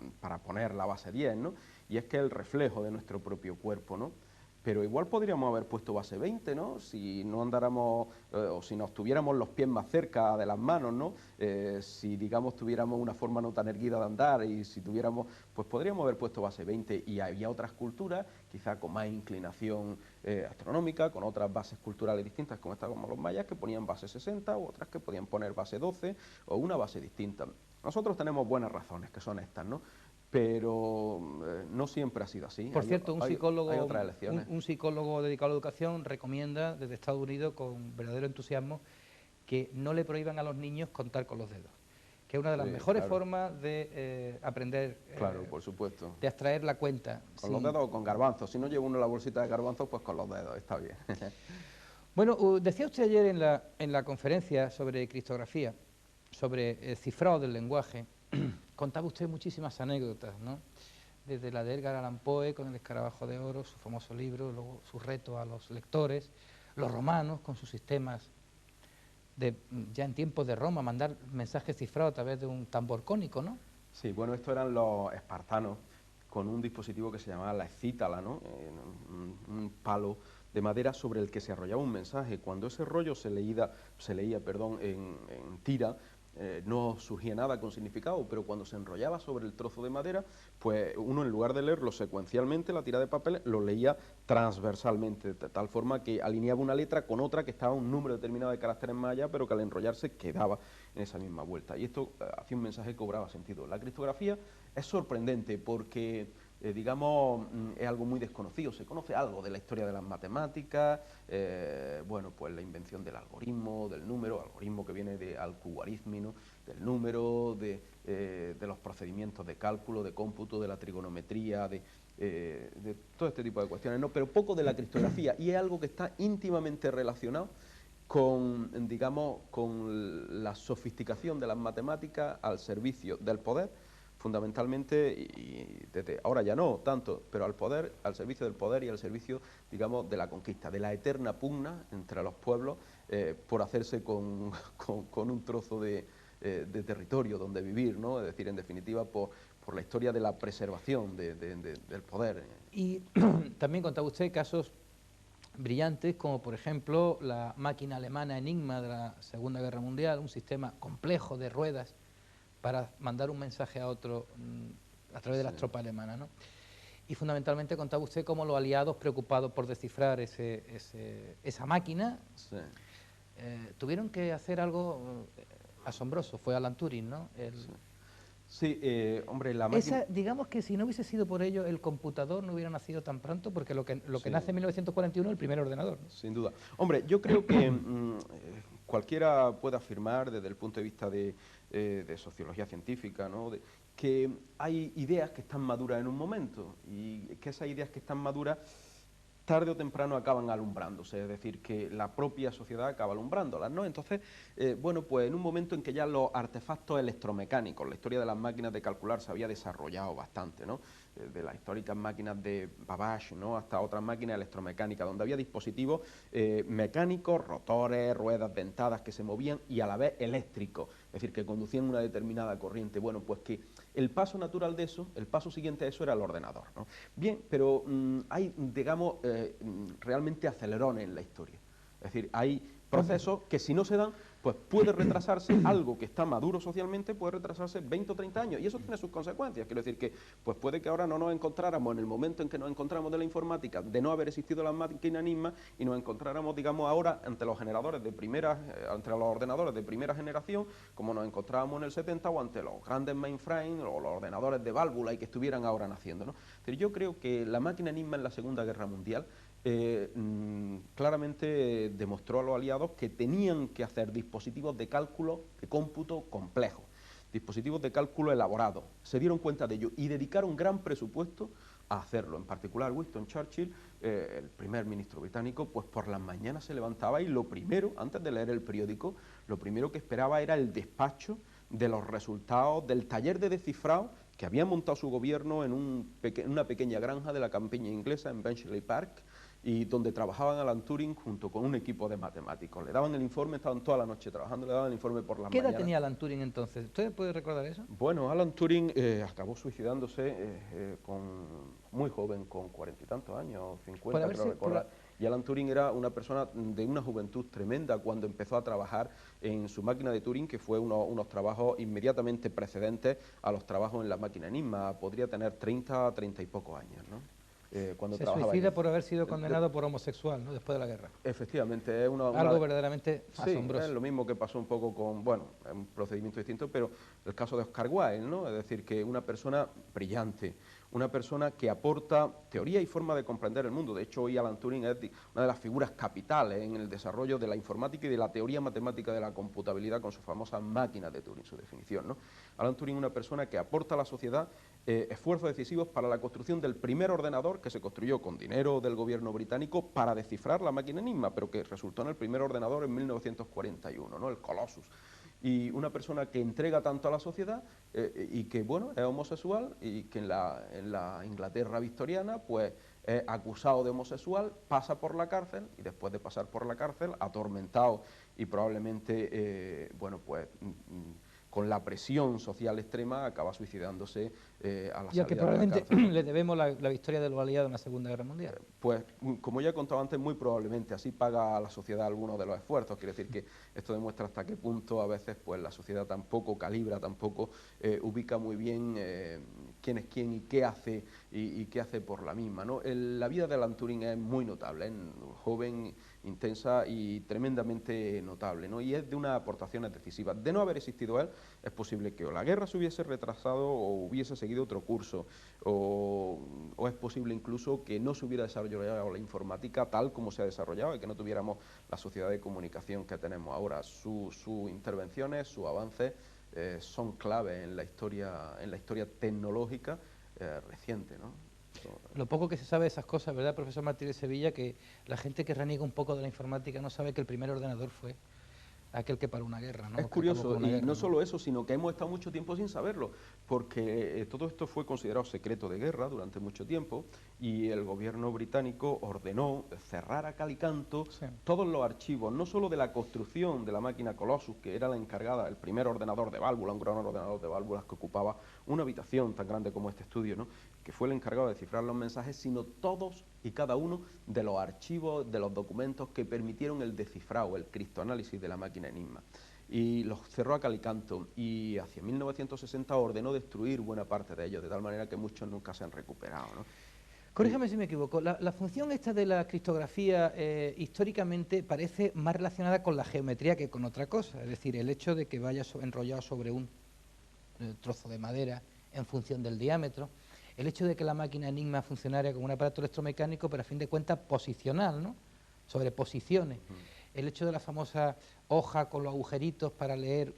poner la base 10, ¿no? Y es que es el reflejo de nuestro propio cuerpo, ¿no? Pero igual podríamos haber puesto base 20, ¿no? Si no andáramos, o si nos tuviéramos los pies más cerca de las manos, ¿no? Si, digamos, tuviéramos una forma no tan erguida de andar, y si tuviéramos, pues podríamos haber puesto base 20, y había otras culturas, quizá con más inclinación astronómica, con otras bases culturales distintas, como los mayas, que ponían base 60, u otras que podían poner base 12, o una base distinta. Nosotros tenemos buenas razones, que son estas, ¿no? Pero no siempre ha sido así. Por cierto, hay otras elecciones. un psicólogo dedicado a la educación recomienda desde Estados Unidos con verdadero entusiasmo que no le prohíban a los niños contar con los dedos, que es una de las mejores formas de aprender, claro, por supuesto, de abstraer la cuenta. Con los dedos o con garbanzos. Si no lleva uno la bolsita de garbanzos, pues con los dedos, está bien. Bueno, decía usted ayer en la conferencia sobre criptografía, sobre cifrado del lenguaje, contaba usted muchísimas anécdotas, ¿no? Desde la de Edgar Allan Poe con el escarabajo de oro, su famoso libro, luego su reto a los lectores, los romanos con sus sistemas ya en tiempos de Roma, mandar mensajes cifrados a través de un tambor cónico, ¿no? Sí, bueno, estos eran los espartanos con un dispositivo que se llamaba la escítala, ¿no? Un palo de madera sobre el que se arrollaba un mensaje. Cuando ese rollo se leía en tira, no surgía nada con significado, pero cuando se enrollaba sobre el trozo de madera, pues uno, en lugar de leerlo secuencialmente, la tira de papel, lo leía transversalmente, de tal forma que alineaba una letra con otra que estaba un número determinado de caracteres más allá, pero que al enrollarse quedaba en esa misma vuelta. Y esto hacía un mensaje que cobraba sentido. La criptografía es sorprendente porque digamos, es algo muy desconocido. Se conoce algo de la historia de las matemáticas, bueno, pues la invención del algoritmo, del número, algoritmo que viene de alcuarismi, ¿no? Del número, de los procedimientos de cálculo, de cómputo, de la trigonometría, de todo este tipo de cuestiones, ¿no? Pero poco de la criptografía, y es algo que está íntimamente relacionado con, digamos, con la sofisticación de las matemáticas al servicio del poder, fundamentalmente, y desde ahora ya no tanto, pero al poder, al servicio del poder y al servicio, digamos, de la conquista, de la eterna pugna entre los pueblos por hacerse con un trozo de territorio donde vivir, ¿no? Es decir, en definitiva, por la historia de la preservación del poder. Y también contaba usted casos brillantes, como por ejemplo la máquina alemana Enigma de la Segunda Guerra Mundial, un sistema complejo de ruedas para mandar un mensaje a otro a través de las tropas alemanas, ¿no? Y fundamentalmente contaba usted cómo los aliados, preocupados por descifrar esa máquina, tuvieron que hacer algo asombroso. Fue Alan Turing, ¿no? Sí, hombre, la máquina... digamos que si no hubiese sido por ello, el computador no hubiera nacido tan pronto, porque lo que nace en 1941 es el primer ordenador, ¿no? Sin duda. Hombre, yo creo que cualquiera puede afirmar desde el punto de vista de sociología científica, ¿no? Que hay ideas que están maduras en un momento, y que esas ideas que están maduras tarde o temprano acaban alumbrándose, es decir, que la propia sociedad acaba alumbrándolas, ¿no? Entonces, bueno, pues en un momento en que ya los artefactos electromecánicos, la historia de las máquinas de calcular se había desarrollado bastante, ¿no? De las históricas máquinas de Babbage, ¿no? Hasta otras máquinas electromecánicas, donde había dispositivos mecánicos, rotores, ruedas dentadas que se movían y a la vez eléctricos, es decir, que conducían una determinada corriente. Bueno, pues que el paso natural de eso, el paso siguiente a eso era el ordenador, ¿no? Bien, pero hay, digamos, realmente acelerones en la historia. Es decir, hay procesos que si no se dan, pues puede retrasarse algo que está maduro socialmente, puede retrasarse 20 o 30 años, y eso tiene sus consecuencias. Quiero decir que pues puede que ahora no nos encontráramos en el momento en que nos encontramos de la informática, de no haber existido la máquina Enigma, y nos encontráramos, digamos, ahora ante los generadores de ante los ordenadores de primera generación, como nos encontrábamos en el 70, o ante los grandes mainframes o los ordenadores de válvula y que estuvieran ahora naciendo, ¿no? Pero yo creo que la máquina Enigma en la Segunda Guerra Mundial claramente demostró a los aliados que tenían que hacer dispositivos de cálculo, de cómputo complejos, dispositivos de cálculo elaborados. Se dieron cuenta de ello y dedicaron gran presupuesto a hacerlo. En particular, Winston Churchill, el primer ministro británico, pues por las mañanas se levantaba y lo primero, antes de leer el periódico, lo primero que esperaba era el despacho de los resultados del taller de descifrado que había montado su gobierno en una pequeña granja de la campiña inglesa en Bletchley Park, y donde trabajaban Alan Turing junto con un equipo de matemáticos. Le daban el informe, estaban toda la noche trabajando, le daban el informe por las mañanas. ¿Qué edad tenía Alan Turing entonces? ¿Usted puede recordar eso? Bueno, Alan Turing acabó suicidándose muy joven, con 40 y tantos años, 50 creo recordar. Y Alan Turing era una persona de una juventud tremenda cuando empezó a trabajar en su máquina de Turing, que fue unos trabajos inmediatamente precedentes a los trabajos en la máquina Enigma. Podría tener 30 y pocos años, ¿no? Cuando se suicida por haber sido condenado por homosexual, ¿no?, después de la guerra. Efectivamente, es algo verdaderamente asombroso. Sí, es lo mismo que pasó un poco con, bueno, un procedimiento distinto, pero el caso de Oscar Wilde, ¿no? Es decir, que una persona brillante, una persona que aporta teoría y forma de comprender el mundo. De hecho, hoy Alan Turing es una de las figuras capitales en el desarrollo de la informática y de la teoría matemática de la computabilidad, con su famosa máquina de Turing, su definición, ¿no? Alan Turing es una persona que aporta a la sociedad esfuerzos decisivos para la construcción del primer ordenador, que se construyó con dinero del gobierno británico para descifrar la máquina Enigma, pero que resultó en el primer ordenador en 1941, ¿no?, el Colossus. Y una persona que entrega tanto a la sociedad y que, bueno, es homosexual, y que en la Inglaterra victoriana, pues es acusado de homosexual, pasa por la cárcel, y después de pasar por la cárcel, atormentado y probablemente, bueno, pues con la presión social extrema, acaba suicidándose a la salida de la cárcel. Y a que probablemente le debemos la victoria de los aliados en la Segunda Guerra Mundial. Pues, como ya he contado antes, muy probablemente así paga a la sociedad algunos de los esfuerzos. Quiere decir que esto demuestra hasta qué punto a veces pues la sociedad tampoco calibra, tampoco ubica muy bien quién es quién y qué hace por la misma, ¿no? La vida de Alan Turing es muy notable, es joven, intensa y tremendamente notable, ¿no? Y es de unas aportaciones decisivas. De no haber existido él, es posible que o la guerra se hubiese retrasado o hubiese seguido otro curso, o es posible incluso que no se hubiera desarrollado la informática tal como se ha desarrollado y que no tuviéramos la sociedad de comunicación que tenemos ahora. Sus intervenciones, sus avances son clave en la historia tecnológica reciente, ¿no? Lo poco que se sabe de esas cosas, ¿verdad, profesor Martínez Sevilla? Que la gente que reniega un poco de la informática no sabe que el primer ordenador fue aquel que paró una guerra, ¿no? Es curioso, y no solo eso, sino que hemos estado mucho tiempo sin saberlo, porque todo esto fue considerado secreto de guerra durante mucho tiempo, y el gobierno británico ordenó cerrar a cal y canto todos los archivos, no solo de la construcción de la máquina Colossus, que era la encargada, el primer ordenador de válvulas, un gran ordenador de válvulas que ocupaba una habitación tan grande como este estudio, ¿no?, que fue el encargado de descifrar los mensajes, sino todos y cada uno de los archivos, de los documentos que permitieron el descifrado, el criptoanálisis de la máquina Enigma. Y los cerró a cal y canto, y hacia 1960 ordenó destruir buena parte de ellos, de tal manera que muchos nunca se han recuperado, ¿no? Corríjame si me equivoco, la función esta de la criptografía históricamente parece más relacionada con la geometría que con otra cosa, es decir, el hecho de que vaya enrollado sobre un trozo de madera en función del diámetro, el hecho de que la máquina Enigma funcionara como un aparato electromecánico, pero a fin de cuentas posicional, ¿no?, sobre posiciones. El hecho de la famosa hoja con los agujeritos para leer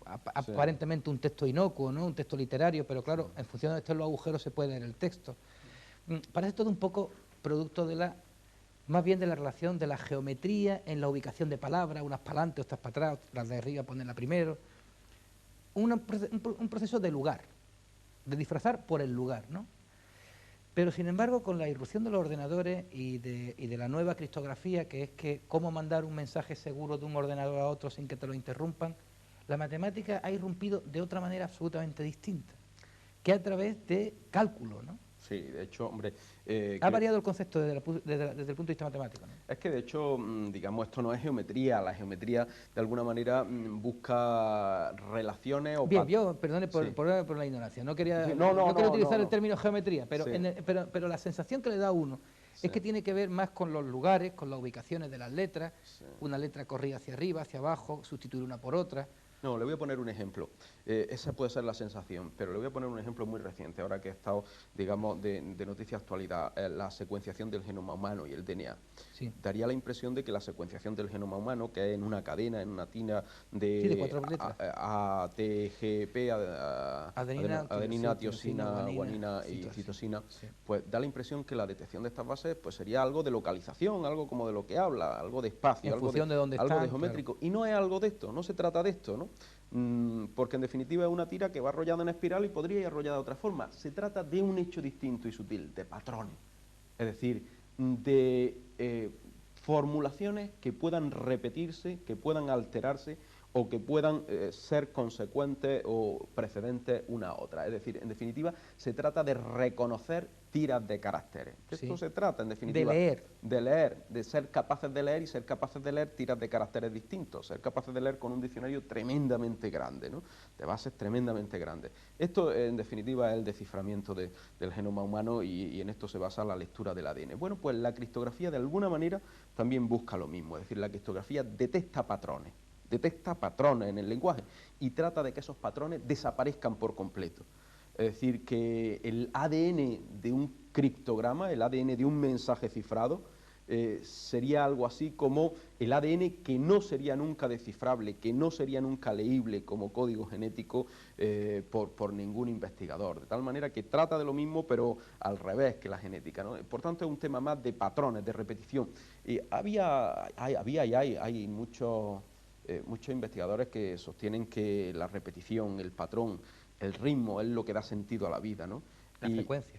aparentemente un texto inocuo, ¿no?, un texto literario, pero claro, en función de estos los agujeros se puede leer el texto. Parece todo un poco producto más bien de la relación de la geometría en la ubicación de palabras, unas para adelante, otras para atrás, las de arriba ponerla primero. Un proceso de lugar, de disfrazar por el lugar, ¿no? Pero sin embargo, con la irrupción de los ordenadores y de la nueva criptografía, que es que cómo mandar un mensaje seguro de un ordenador a otro sin que te lo interrumpan, la matemática ha irrumpido de otra manera absolutamente distinta, que a través de cálculo, ¿no? Sí, de hecho, hombre... Ha variado el concepto desde el punto de vista matemático, ¿no? Es que, de hecho, digamos, esto no es geometría. La geometría, de alguna manera, busca relaciones o... Bien, yo, perdone Sí. por la ignorancia, no quería, Sí, no quería utilizar el no. término geometría, pero, Sí, pero la sensación que le da a uno sí, es que tiene que ver más con los lugares, con las ubicaciones de las letras, sí. una letra corrida hacia arriba, hacia abajo, sustituir una por otra. No, le voy a poner un ejemplo. Esa puede ser la sensación, pero le voy a poner un ejemplo muy reciente, ahora que he estado, digamos, de noticia actualidad, la secuenciación del genoma humano y el DNA. Sí. Daría la impresión de que la secuenciación del genoma humano, que es en una cadena, en una tina Sí, de de 4 letras. A, T, G, P, adenina, tiosina, guanina y citosina, Sí. pues da la impresión que la detección de estas bases pues sería algo de localización, algo como de lo que habla, algo de espacio, En función de dónde algo de están, geométrico. claro. Y no es algo de esto, no se trata de esto, ¿no? Porque en definitiva es una tira que va arrollada en espiral y podría ir arrollada de otra forma. Se trata de un hecho distinto y sutil, de patrones. Es decir, de formulaciones que puedan repetirse, que puedan alterarse o que puedan ser consecuentes o precedentes una a otra. Es decir, en definitiva, se trata de reconocer tiras de caracteres. De Sí. esto se trata, en definitiva. De leer, de ser capaces de leer y ser capaces de leer tiras de caracteres distintos, ser capaces de leer con un diccionario tremendamente grande, ¿no? De bases tremendamente grandes. Esto, en definitiva, es el desciframiento del genoma humano y en esto se basa la lectura del ADN. Bueno, pues la criptografía, de alguna manera, también busca lo mismo. Es decir, la criptografía detecta patrones en el lenguaje y trata de que esos patrones desaparezcan por completo. Es decir, que el ADN de un criptograma, el ADN de un mensaje cifrado, sería algo así como el ADN que no sería nunca descifrable, que no sería nunca leíble como código genético por ningún investigador. De tal manera que trata de lo mismo, pero al revés que la genética, ¿no? Por tanto, es un tema más de patrones, de repetición. Y hay muchos investigadores que sostienen que la repetición, el patrón, el ritmo es lo que da sentido a la vida, ¿no? La frecuencia.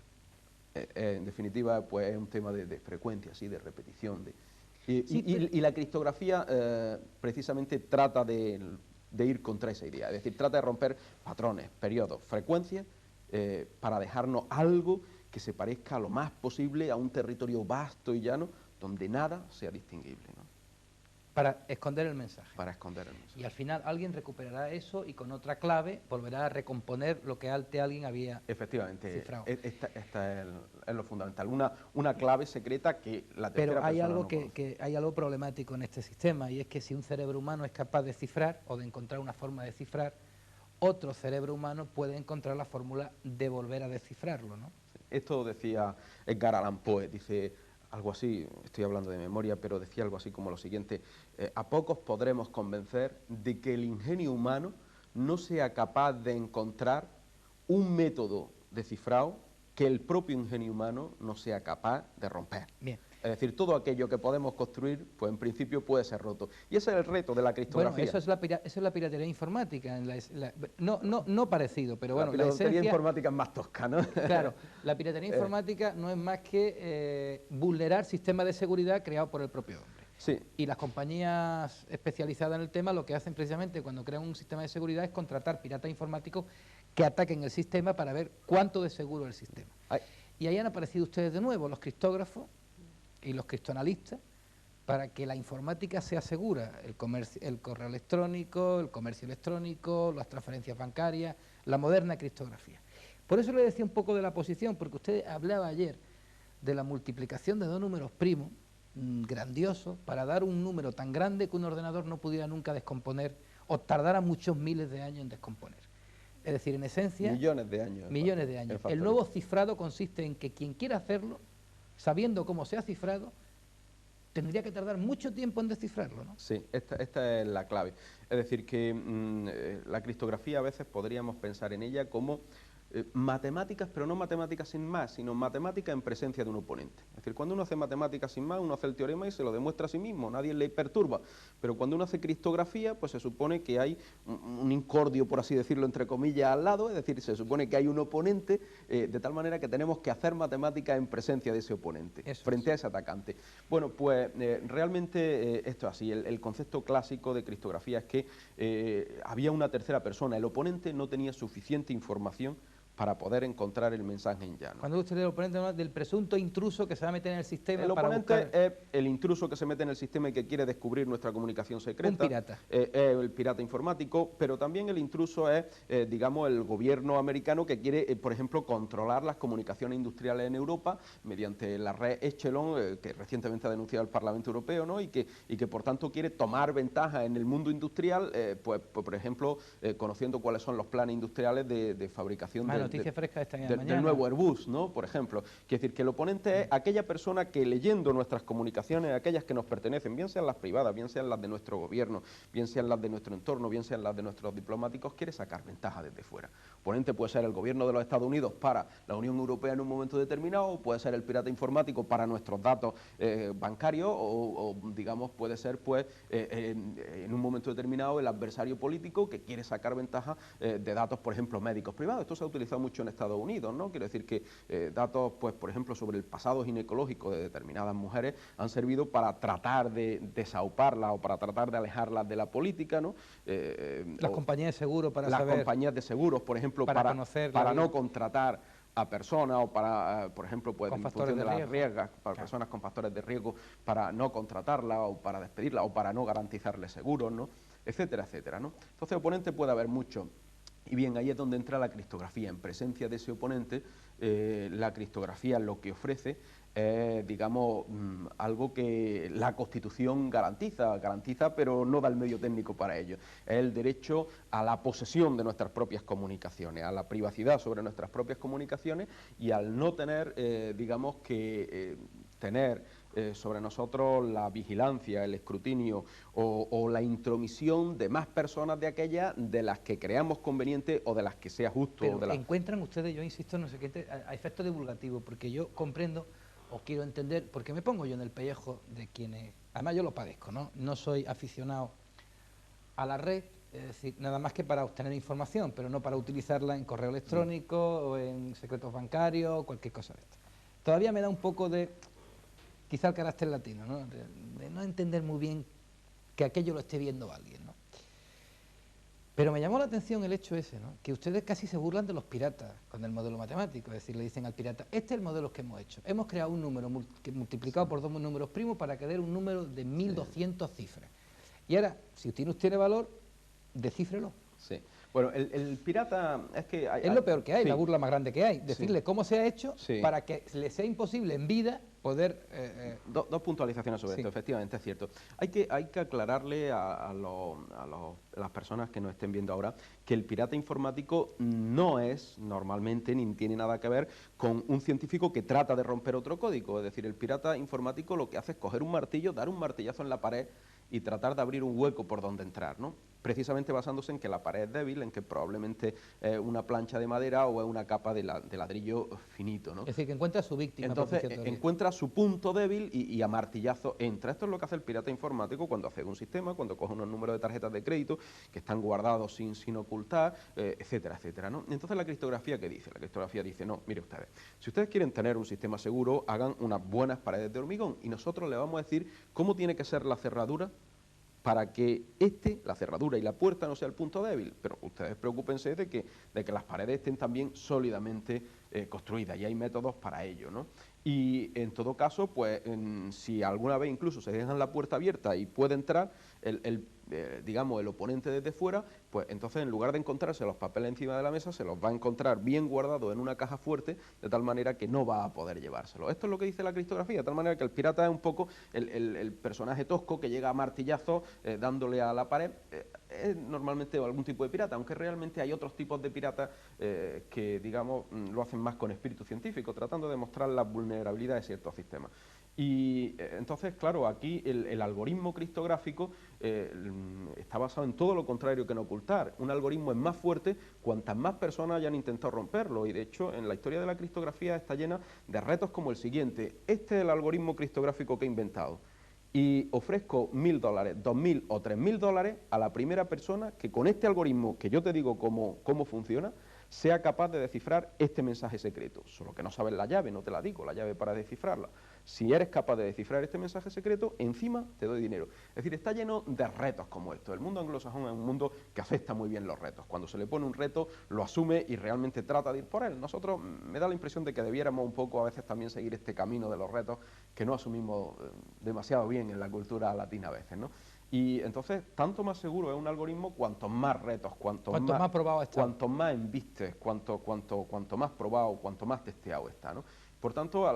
En definitiva, pues es un tema de frecuencia, ¿sí? De repetición. Sí, Y la criptografía precisamente trata de ir contra esa idea, es decir, trata de romper patrones, periodos, frecuencias, para dejarnos algo que se parezca lo más posible a un territorio vasto y llano, donde nada sea distinguible, ¿no? Para esconder el mensaje. Para esconder el mensaje. Y al final alguien recuperará eso y con otra clave volverá a recomponer lo que alguien había cifrado. Esta es lo fundamental. Una clave secreta que la tercera Pero hay persona algo no conoce. hay algo problemático en este sistema, y es que si un cerebro humano es capaz de cifrar o de encontrar una forma de cifrar, otro cerebro humano puede encontrar la fórmula de volver a descifrarlo, ¿no? Esto decía Edgar Allan Poe, dice algo así, estoy hablando de memoria, pero decía algo así como lo siguiente: a pocos podremos convencer de que el ingenio humano no sea capaz de encontrar un método de cifrado que el propio ingenio humano no sea capaz de romper. Bien. Es decir, todo aquello que podemos construir, pues en principio puede ser roto. Y ese es el reto de la criptografía. Bueno, eso es la piratería informática. No parecido, pero bueno, la piratería informática es más tosca, ¿no? Claro, la piratería informática no es más que vulnerar sistemas de seguridad creados por el propio hombre. Sí. Y las compañías especializadas en el tema lo que hacen precisamente cuando crean un sistema de seguridad es contratar piratas informáticos que ataquen el sistema para ver cuánto de seguro es el sistema. Y ahí han aparecido ustedes de nuevo, los criptógrafos y los criptoanalistas, para que la informática sea segura, el correo electrónico, el comercio electrónico, las transferencias bancarias, la moderna criptografía. Por eso le decía un poco de la posición, porque usted hablaba ayer de la multiplicación de dos números primos, grandiosos, para dar un número tan grande que un ordenador no pudiera nunca descomponer o tardara muchos miles de años en descomponer. Es decir, en esencia... Millones de años. Millones de años. El nuevo cifrado consiste en que quien quiera hacerlo, sabiendo cómo se ha cifrado, tendría que tardar mucho tiempo en descifrarlo, ¿no? Sí, esta es la clave. Es decir, que la criptografía a veces podríamos pensar en ella como matemáticas, pero no matemáticas sin más, sino matemáticas en presencia de un oponente. Es decir, cuando uno hace matemáticas sin más, uno hace el teorema y se lo demuestra a sí mismo, nadie le perturba. Pero cuando uno hace criptografía, pues se supone que hay un incordio, por así decirlo, entre comillas, al lado, es decir, se supone que hay un oponente, de tal manera que tenemos que hacer matemáticas en presencia de ese oponente, frente a ese atacante. Bueno, pues realmente esto es así. El concepto clásico de criptografía es que había una tercera persona, el oponente no tenía suficiente información para poder encontrar el mensaje en llano. Cuando usted el oponente habla del presunto intruso que se va a meter en el sistema El para oponente buscar... es el intruso que se mete en el sistema y que quiere descubrir nuestra comunicación secreta. Un pirata. Es el pirata informático, pero también el intruso es, digamos, el gobierno americano que quiere, por ejemplo, controlar las comunicaciones industriales en Europa mediante la red Echelon, que recientemente ha denunciado el Parlamento Europeo, ¿no? y que por tanto quiere tomar ventaja en el mundo industrial, pues por ejemplo, conociendo cuáles son los planes industriales de fabricación del nuevo Airbus, ¿no? Por ejemplo. Quiere decir que el oponente es aquella persona que leyendo nuestras comunicaciones, aquellas que nos pertenecen, bien sean las privadas, bien sean las de nuestro gobierno, bien sean las de nuestro entorno, bien sean las de nuestros diplomáticos, quiere sacar ventaja desde fuera. El oponente puede ser el gobierno de los Estados Unidos para la Unión Europea en un momento determinado, puede ser el pirata informático para nuestros datos bancarios o, digamos, puede ser pues en un momento determinado el adversario político que quiere sacar ventaja de datos, por ejemplo, médicos privados. Esto se ha utilizado mucho en Estados Unidos, ¿no? Quiero decir que datos, pues, por ejemplo, sobre el pasado ginecológico de determinadas mujeres han servido para tratar de desauparlas o para tratar de alejarlas de la política, ¿no? Las compañías de seguros para las saber... Las compañías de seguros, por ejemplo, para no contratar a personas o para, por ejemplo, pues en función de las riesgas, para personas con factores de riesgo, para no contratarla o para despedirla o para no garantizarles seguros, ¿no? Etcétera, etcétera, ¿no? Entonces, oponente puede haber mucho. Y bien, ahí es donde entra la criptografía. En presencia de ese oponente, la criptografía lo que ofrece es, digamos, algo que la Constitución garantiza, pero no da el medio técnico para ello. Es el derecho a la posesión de nuestras propias comunicaciones, a la privacidad sobre nuestras propias comunicaciones y al no tener, digamos, que tener sobre nosotros la vigilancia, el escrutinio o la intromisión de más personas de aquellas de las que creamos conveniente o de las que sea justo. Pero encuentran ustedes, yo insisto, no sé qué, a efecto divulgativo, porque yo comprendo o quiero entender, porque me pongo yo en el pellejo de quienes, además yo lo padezco, ¿no? No soy aficionado a la red, es decir, nada más que para obtener información, pero no para utilizarla en correo electrónico o en secretos bancarios o cualquier cosa de esto. Todavía me da un poco de, quizá el carácter latino, ¿no? De no entender muy bien que aquello lo esté viendo alguien, ¿no? Pero me llamó la atención el hecho ese, ¿no? Que ustedes casi se burlan de los piratas con el modelo matemático, es decir, le dicen al pirata, este es el modelo que hemos hecho, hemos creado un número multiplicado por dos números primos para que dé un número de 1200 cifras. Y ahora, si usted tiene valor, descífrelo. Sí. Bueno, el pirata es que... es lo peor que hay, la burla más grande que hay. Decirle cómo se ha hecho para que le sea imposible en vida poder... Dos puntualizaciones sobre esto, efectivamente, es cierto. Hay que aclararle a las personas que nos estén viendo ahora que el pirata informático no es normalmente ni tiene nada que ver con un científico que trata de romper otro código. Es decir, el pirata informático lo que hace es coger un martillo, dar un martillazo en la pared y tratar de abrir un hueco por donde entrar, ¿no? Precisamente basándose en que la pared es débil, en que probablemente es una plancha de madera o es una capa de ladrillo finito, ¿no? Es decir, que encuentra su víctima. Entonces encuentra su punto débil y a martillazo entra. Esto es lo que hace el pirata informático cuando accede a un sistema, cuando coge unos números de tarjetas de crédito que están guardados sin ocultar, etcétera, etcétera, ¿no? Entonces la criptografía, ¿qué dice? La criptografía dice, no, mire ustedes, si ustedes quieren tener un sistema seguro, hagan unas buenas paredes de hormigón y nosotros les vamos a decir cómo tiene que ser la cerradura para que la cerradura y la puerta no sea el punto débil, pero ustedes preocúpense de que las paredes estén también sólidamente construidas y hay métodos para ello, ¿no? Y en todo caso, pues si alguna vez incluso se dejan la puerta abierta y puede entrar digamos, el oponente desde fuera, pues entonces en lugar de encontrarse los papeles encima de la mesa, se los va a encontrar bien guardados en una caja fuerte, de tal manera que no va a poder llevárselo. Esto es lo que dice la criptografía, de tal manera que el pirata es un poco el personaje tosco que llega a martillazos dándole a la pared. Es normalmente algún tipo de pirata, aunque realmente hay otros tipos de piratas que, digamos, lo hacen más con espíritu científico, tratando de mostrar la vulnerabilidad de ciertos sistemas. Y entonces, claro, aquí el algoritmo criptográfico está basado en todo lo contrario que en ocultar. Un algoritmo es más fuerte cuantas más personas hayan intentado romperlo, y de hecho en la historia de la criptografía está llena de retos como el siguiente: este es el algoritmo criptográfico que he inventado y ofrezco $1000, $2000 o $3000 a la primera persona que con este algoritmo, que yo te digo cómo funciona, sea capaz de descifrar este mensaje secreto. Solo que no sabes la llave, no te la digo, la llave para descifrarla. si eres capaz de descifrar este mensaje secreto, encima te doy dinero. Es decir, está lleno de retos como estos. El mundo anglosajón es un mundo que acepta muy bien los retos. Cuando se le pone un reto, lo asume y realmente trata de ir por él. Nosotros, me da la impresión de que debiéramos un poco a veces también seguir este camino de los retos que no asumimos demasiado bien en la cultura latina a veces, ¿no? Y entonces, tanto más seguro es un algoritmo cuanto más retos, cuanto más probado está. Cuanto más embistes, cuanto más probado, cuanto más testeado está, ¿no? Por tanto,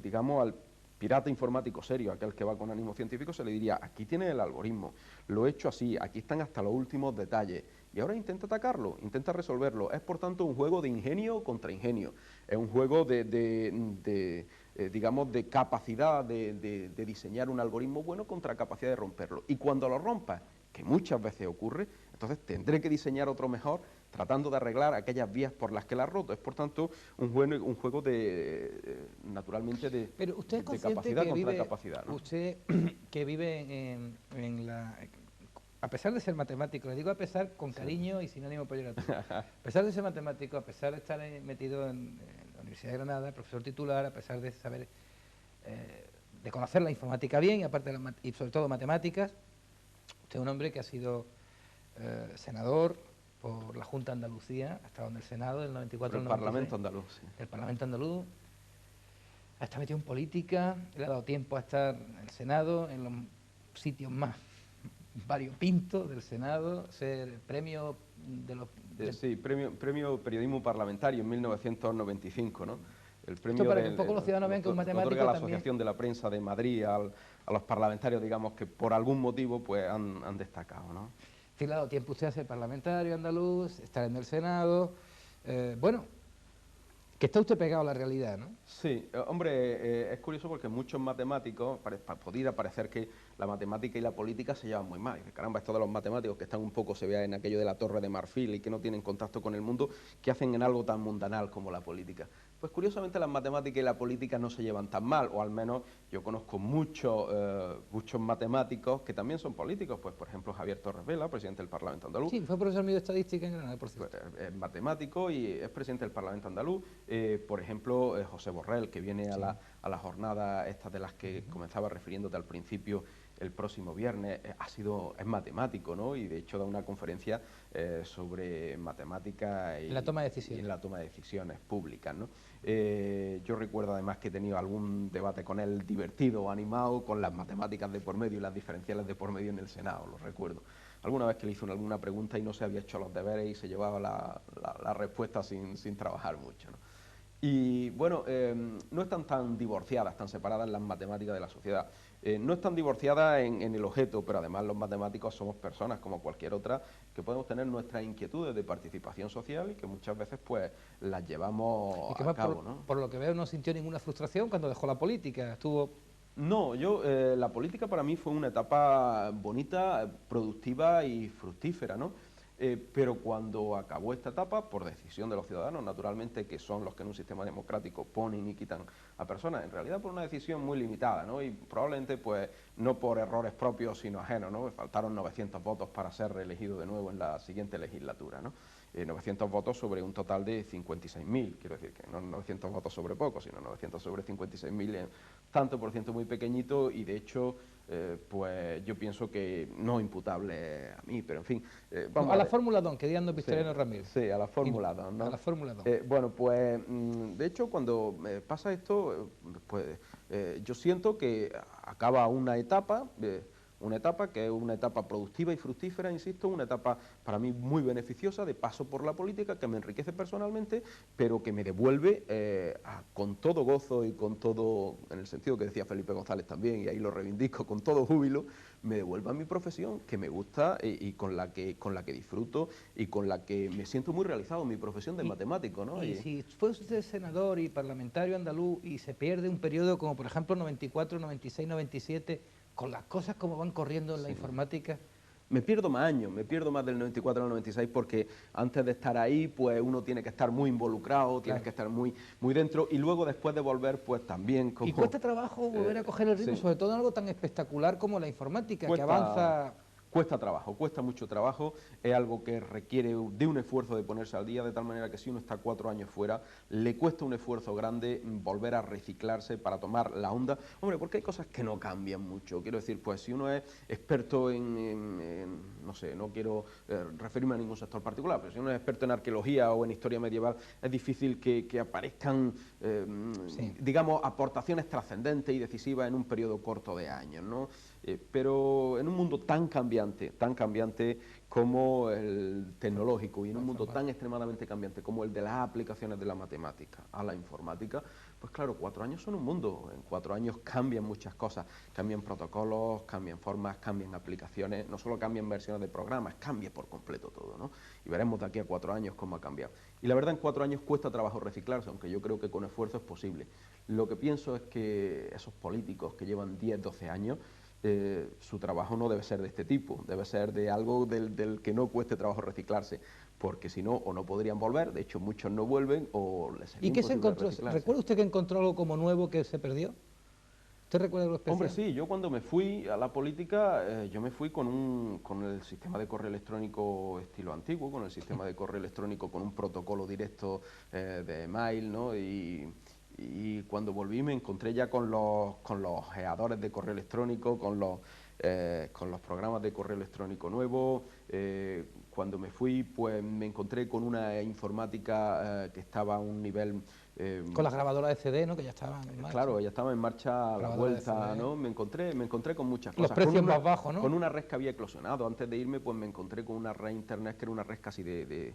digamos, al pirata informático serio, aquel que va con ánimo científico, se le diría, aquí tienes el algoritmo, lo he hecho así, aquí están hasta los últimos detalles, y ahora intenta atacarlo, intenta resolverlo. Es, por tanto, un juego de ingenio contra ingenio, es un juego digamos, de capacidad de diseñar un algoritmo bueno contra capacidad de romperlo. Y cuando lo rompas, que muchas veces ocurre, entonces tendré que diseñar otro mejor, tratando de arreglar aquellas vías por las que la ha roto. Es, por tanto, un juego naturalmente, de capacidad contra capacidad, ¿no? Usted que vive a pesar de ser matemático, le digo a pesar con cariño y sin ánimo peyorativo, a pesar de ser matemático, a pesar de estar metido en la Universidad de Granada, profesor titular, a pesar de saber, de conocer la informática bien y sobre todo matemáticas, usted es un hombre que ha sido senador por la Junta de Andalucía, ha estado en el Senado del 94 al 96. El Parlamento andaluz, sí. El Parlamento andaluz. Ha estado metido en política, le ha dado tiempo a estar en el Senado, en los sitios más variopintos del Senado, ser premio de los... Sí, premio Periodismo Parlamentario en 1995, ¿no? El premio Esto para que un poco los ciudadanos vean que un matemático otorga la también... Asociación de la Prensa de Madrid a los parlamentarios, digamos, que por algún motivo pues han destacado, ¿no? Sí, le ha dado tiempo usted a ser parlamentario andaluz, estar en el Senado, bueno, que está usted pegado a la realidad, ¿no? Sí, hombre, es curioso porque muchos matemáticos, podría parecer que la matemática y la política se llevan muy mal. Caramba, esto de los matemáticos que están un poco, se vea en aquello de la Torre de Marfil y que no tienen contacto con el mundo, que hacen en algo tan mundanal como la política. Pues curiosamente las matemáticas y la política no se llevan tan mal, o al menos yo conozco muchos matemáticos que también son políticos, pues por ejemplo Javier Torres Vela, presidente del Parlamento andaluz. Sí, fue profesor mío de estadística en Granada, por cierto. Pues, es matemático y es presidente del Parlamento andaluz. Por ejemplo, José Borrell, que viene a la jornada estas de las que comenzaba refiriéndote al principio el próximo viernes, es matemático, ¿no? Y de hecho da una conferencia sobre matemática y la toma de decisiones. Y la toma de decisiones públicas, ¿no? Yo recuerdo además que he tenido algún debate con él divertido o animado con las matemáticas de por medio y las diferenciales de por medio en el Senado, lo recuerdo. Alguna vez que le hizo alguna pregunta y no se había hecho los deberes y se llevaba la respuesta sin trabajar mucho, ¿no? Y bueno, no están tan divorciadas, tan separadas las matemáticas de la sociedad. No están divorciadas en el objeto, pero además los matemáticos somos personas como cualquier otra que podemos tener nuestras inquietudes de participación social y que muchas veces pues las llevamos a cabo, ¿no? Por lo que veo no sintió ninguna frustración cuando dejó la política, estuvo... No, la política para mí fue una etapa bonita, productiva y fructífera, ¿no? Pero cuando acabó esta etapa, por decisión de los ciudadanos, naturalmente, que son los que en un sistema democrático ponen y quitan a personas, en realidad por una decisión muy limitada, ¿no? Y probablemente, pues, no por errores propios, sino ajenos, ¿no? Faltaron 900 votos para ser reelegido de nuevo en la siguiente legislatura, ¿no? 900 votos sobre un total de 56.000, quiero decir que no 900 votos sobre poco, sino 900 sobre 56.000, tanto por ciento muy pequeñito y de hecho, pues yo pienso que no imputable a mí, pero en fin. Vamos a la Fórmula 2, que dirían los Victoriano Ramírez. Sí, a la Fórmula 2, ¿no? A la Fórmula 2. Bueno, pues de hecho cuando pasa esto, pues yo siento que acaba una etapa que es una etapa productiva y fructífera, insisto, una etapa para mí muy beneficiosa de paso por la política, que me enriquece personalmente, pero que me devuelve con todo gozo y con todo, en el sentido que decía Felipe González también, y ahí lo reivindico, con todo júbilo, me devuelve a mi profesión, que me gusta y con la que disfruto y con la que me siento muy realizado, mi profesión de matemático, ¿no? Y si fue usted senador y parlamentario andaluz y se pierde un periodo como por ejemplo 94, 96, 97, con las cosas como van corriendo en la informática... Me pierdo más años, me pierdo más del 94 al 96 porque antes de estar ahí, pues uno tiene que estar muy involucrado, tiene que estar muy dentro y luego después de volver, pues también como... Y cuesta trabajo volver a coger el ritmo, sobre todo en algo tan espectacular como la informática, que avanza... Cuesta trabajo, cuesta mucho trabajo, es algo que requiere de un esfuerzo de ponerse al día, de tal manera que si uno está 4 años fuera, le cuesta un esfuerzo grande volver a reciclarse para tomar la onda. Hombre, porque hay cosas que no cambian mucho. Quiero decir, pues si uno es experto no sé, no quiero referirme a ningún sector particular, pero si uno es experto en arqueología o en historia medieval, es difícil que aparezcan, Sí. digamos, aportaciones trascendentes y decisivas en un periodo corto de años, ¿no? Pero en un mundo tan cambiante como el tecnológico y en un mundo tan extremadamente cambiante como el de las aplicaciones de la matemática a la informática, pues claro, 4 años son un mundo. En 4 años cambian muchas cosas, cambian protocolos, cambian formas, cambian aplicaciones, no solo cambian versiones de programas, cambia por completo todo, ¿no? Y veremos de aquí a 4 años cómo ha cambiado. Y la verdad, en 4 años cuesta trabajo reciclarse, aunque yo creo que con esfuerzo es posible. Lo que pienso es que esos políticos que llevan 10, 12 años, su trabajo no debe ser de este tipo, debe ser de algo del que no cueste trabajo reciclarse, porque si no, o no podrían volver, de hecho muchos no vuelven, o les sería ¿Y qué se imposible encontró? reciclarse. ¿Recuerda usted que encontró algo como nuevo que se perdió? ¿Usted recuerda algo especial? Hombre, sí, yo cuando me fui a la política, yo me fui con el sistema de correo electrónico estilo antiguo, con el sistema de correo electrónico con un protocolo directo de mail, ¿no? Y cuando volví me encontré ya con los geadores de correo electrónico, con los programas de correo electrónico nuevos. Cuando me fui, pues me encontré con una informática que estaba a un nivel... Con las grabadoras de CD, ¿no? Que ya estaban en marcha. Claro, ya estaba en marcha a la Grabadora de vuelta, CD. ¿no? Me encontré con muchas Los cosas. precios más bajos, ¿no? Con una red que había eclosionado. Antes de irme, pues me encontré con una red internet que era una red casi de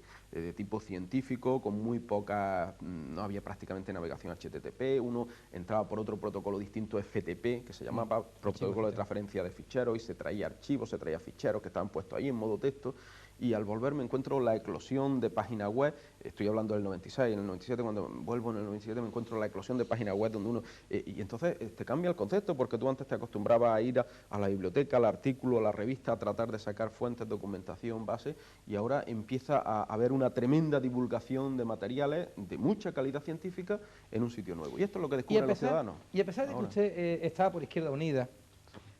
tipo científico, con muy poca, no había prácticamente navegación HTTP. Uno entraba por otro protocolo distinto, FTP, que se llamaba protocolo de transferencia de ficheros, y se traía archivos, se traía ficheros que estaban puestos ahí en modo texto. Y al volver me encuentro la eclosión de páginas web, estoy hablando del 96, en el 97, cuando vuelvo en el 97 me encuentro la eclosión de páginas web donde uno, y entonces te cambia el concepto, porque tú antes te acostumbrabas a ir a la biblioteca, al artículo, a la revista, a tratar de sacar fuentes, documentación, base, y ahora empieza a haber una tremenda divulgación de materiales de mucha calidad científica en un sitio nuevo. Y esto es lo que descubren los ciudadanos. Y a pesar de que ahora. usted estaba por Izquierda Unida,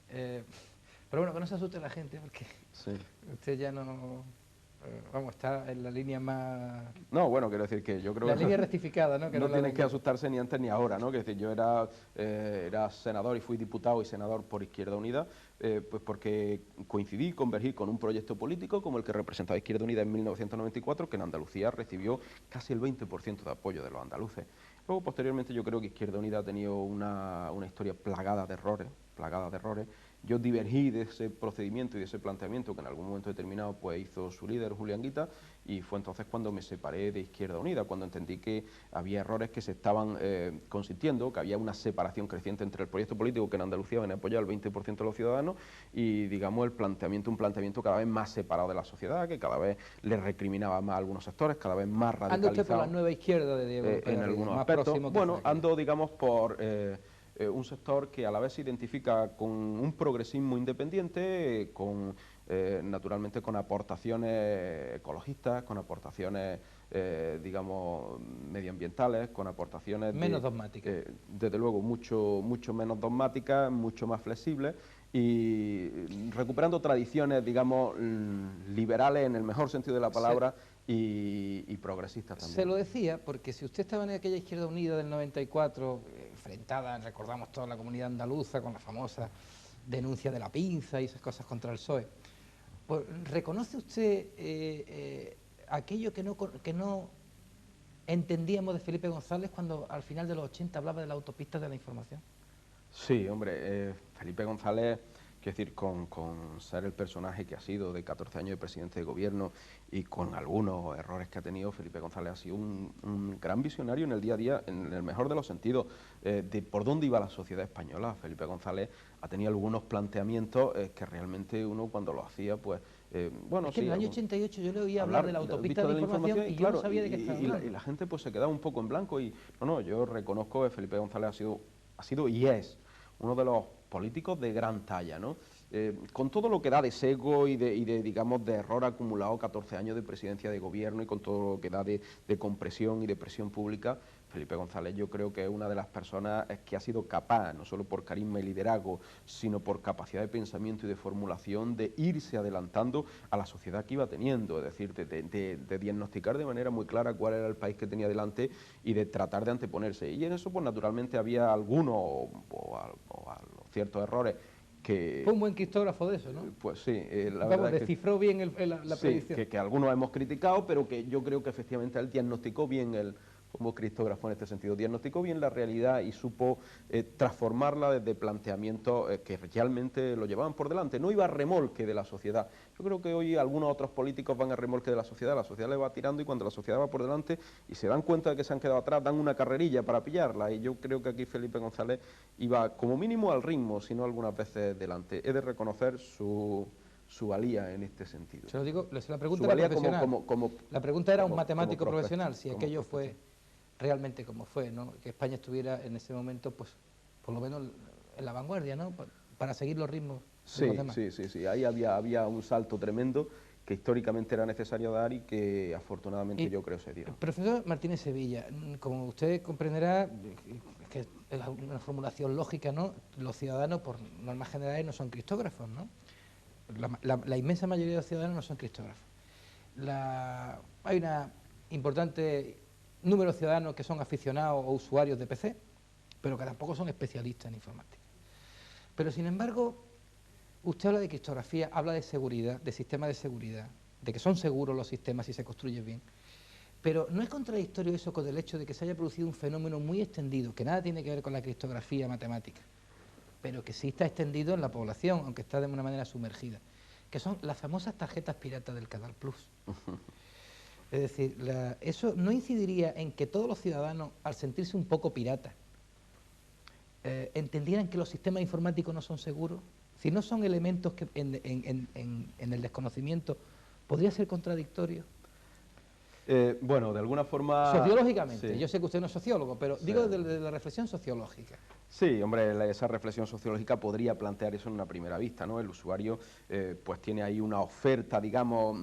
pero bueno, que no se asuste la gente, porque Sí. usted ya no... vamos, está en la línea más... No, bueno, quiero decir que yo creo La que línea rectificada, ¿no? Que no la tienen que línea- asustarse ni antes ni ahora, ¿no? Que decir, yo era senador y fui diputado y senador por Izquierda Unida, pues porque convergí con un proyecto político como el que representaba Izquierda Unida en 1994, que en Andalucía recibió casi el 20% de apoyo de los andaluces. Luego, posteriormente, yo creo que Izquierda Unida ha tenido una historia plagada de errores, Yo divergí de ese procedimiento y de ese planteamiento que en algún momento determinado pues hizo su líder, Julián Guita, y fue entonces cuando me separé de Izquierda Unida, cuando entendí que había errores que se estaban consintiendo, que había una separación creciente entre el proyecto político que en Andalucía venía a apoyar al 20% de los ciudadanos y, digamos, un planteamiento cada vez más separado de la sociedad, que cada vez le recriminaba más a algunos sectores, cada vez más radicalizado. ¿Anda usted por la nueva izquierda de Diego En Pérez, algunos más aspectos. próximo que Bueno, Franco? ando, digamos, por un sector que a la vez se identifica con un progresismo independiente, naturalmente con aportaciones ecologistas, con aportaciones, digamos, medioambientales, con aportaciones... Menos dogmáticas. Desde luego, mucho menos dogmáticas, mucho más flexibles y recuperando tradiciones, digamos, liberales en el mejor sentido de la palabra y progresistas también. Se lo decía porque si usted estaba en aquella Izquierda Unida del 94, enfrentada, recordamos toda la comunidad andaluza con la famosa denuncia de la pinza y esas cosas contra el PSOE, pues, ¿reconoce usted aquello que no entendíamos de Felipe González cuando al final de los 80 hablaba de la autopista de la información? Sí, hombre, Felipe González, quiero decir, con ser el personaje que ha sido de 14 años de presidente de gobierno y con algunos errores que ha tenido, Felipe González ha sido un gran visionario en el día a día, en el mejor de los sentidos, de por dónde iba la sociedad española. Felipe González ha tenido algunos planteamientos que realmente uno cuando lo hacía, pues, bueno, es que sí, en el año 88 yo le oía hablar de la autopista de la información y yo claro, no sabía de qué estaba hablando. y la gente pues se quedaba un poco en blanco y no, yo reconozco que Felipe González ha sido y es uno de los políticos de gran talla, ¿no? con todo lo que da de sesgo y digamos, de error acumulado 14 años de presidencia de gobierno y con todo lo que da de compresión y de presión pública, Felipe González yo creo que es una de las personas que ha sido capaz, no solo por carisma y liderazgo, sino por capacidad de pensamiento y de formulación, de irse adelantando a la sociedad que iba teniendo, es decir, de diagnosticar de manera muy clara cuál era el país que tenía delante y de tratar de anteponerse. Y en eso, pues naturalmente había algunos o ciertos errores que... Fue un buen criptógrafo de eso, ¿no? Pues sí, la Vamos, verdad es descifró bien la sí, predicción. que algunos hemos criticado, pero que yo creo que efectivamente él diagnosticó bien como criptógrafo en este sentido, diagnosticó bien la realidad y supo transformarla desde planteamientos que realmente lo llevaban por delante. No iba a remolque de la sociedad. Yo creo que hoy algunos otros políticos van a remolque de la sociedad le va tirando y cuando la sociedad va por delante y se dan cuenta de que se han quedado atrás, dan una carrerilla para pillarla. Y yo creo que aquí Felipe González iba como mínimo al ritmo, si no algunas veces delante. He de reconocer su valía en este sentido. Se lo digo, la pregunta Su valía era profesional. La pregunta era un matemático profesional, si aquello fue realmente como fue, ¿no? Que España estuviera en ese momento, pues, por lo menos en la vanguardia, ¿no? Para seguir los ritmos de los demás. Sí. Ahí había un salto tremendo que históricamente era necesario dar y que afortunadamente yo creo se dio. Profesor Martínez Sevilla, como usted comprenderá, que es una formulación lógica, ¿no? Los ciudadanos, por normas generales, no son criptógrafos, ¿no? La inmensa mayoría de los ciudadanos no son criptógrafos. Hay un importante número de ciudadanos que son aficionados o usuarios de PC, pero que tampoco son especialistas en informática. Pero, sin embargo, usted habla de criptografía, habla de seguridad, de sistemas de seguridad, de que son seguros los sistemas si se construyen bien. Pero ¿no es contradictorio eso con el hecho de que se haya producido un fenómeno muy extendido, que nada tiene que ver con la criptografía matemática, pero que sí está extendido en la población, aunque está de una manera sumergida, que son las famosas tarjetas piratas del Canal Plus? Es decir, eso no incidiría en que todos los ciudadanos, al sentirse un poco piratas, entendieran que los sistemas informáticos no son seguros. Si no son elementos que en el desconocimiento, ¿podría ser contradictorio? Bueno, de alguna forma... Sociológicamente, sí. yo sé que usted no es sociólogo, pero Sí. digo de la reflexión sociológica. Sí, hombre, esa reflexión sociológica podría plantear eso en una primera vista, ¿no? El usuario pues tiene ahí una oferta, digamos,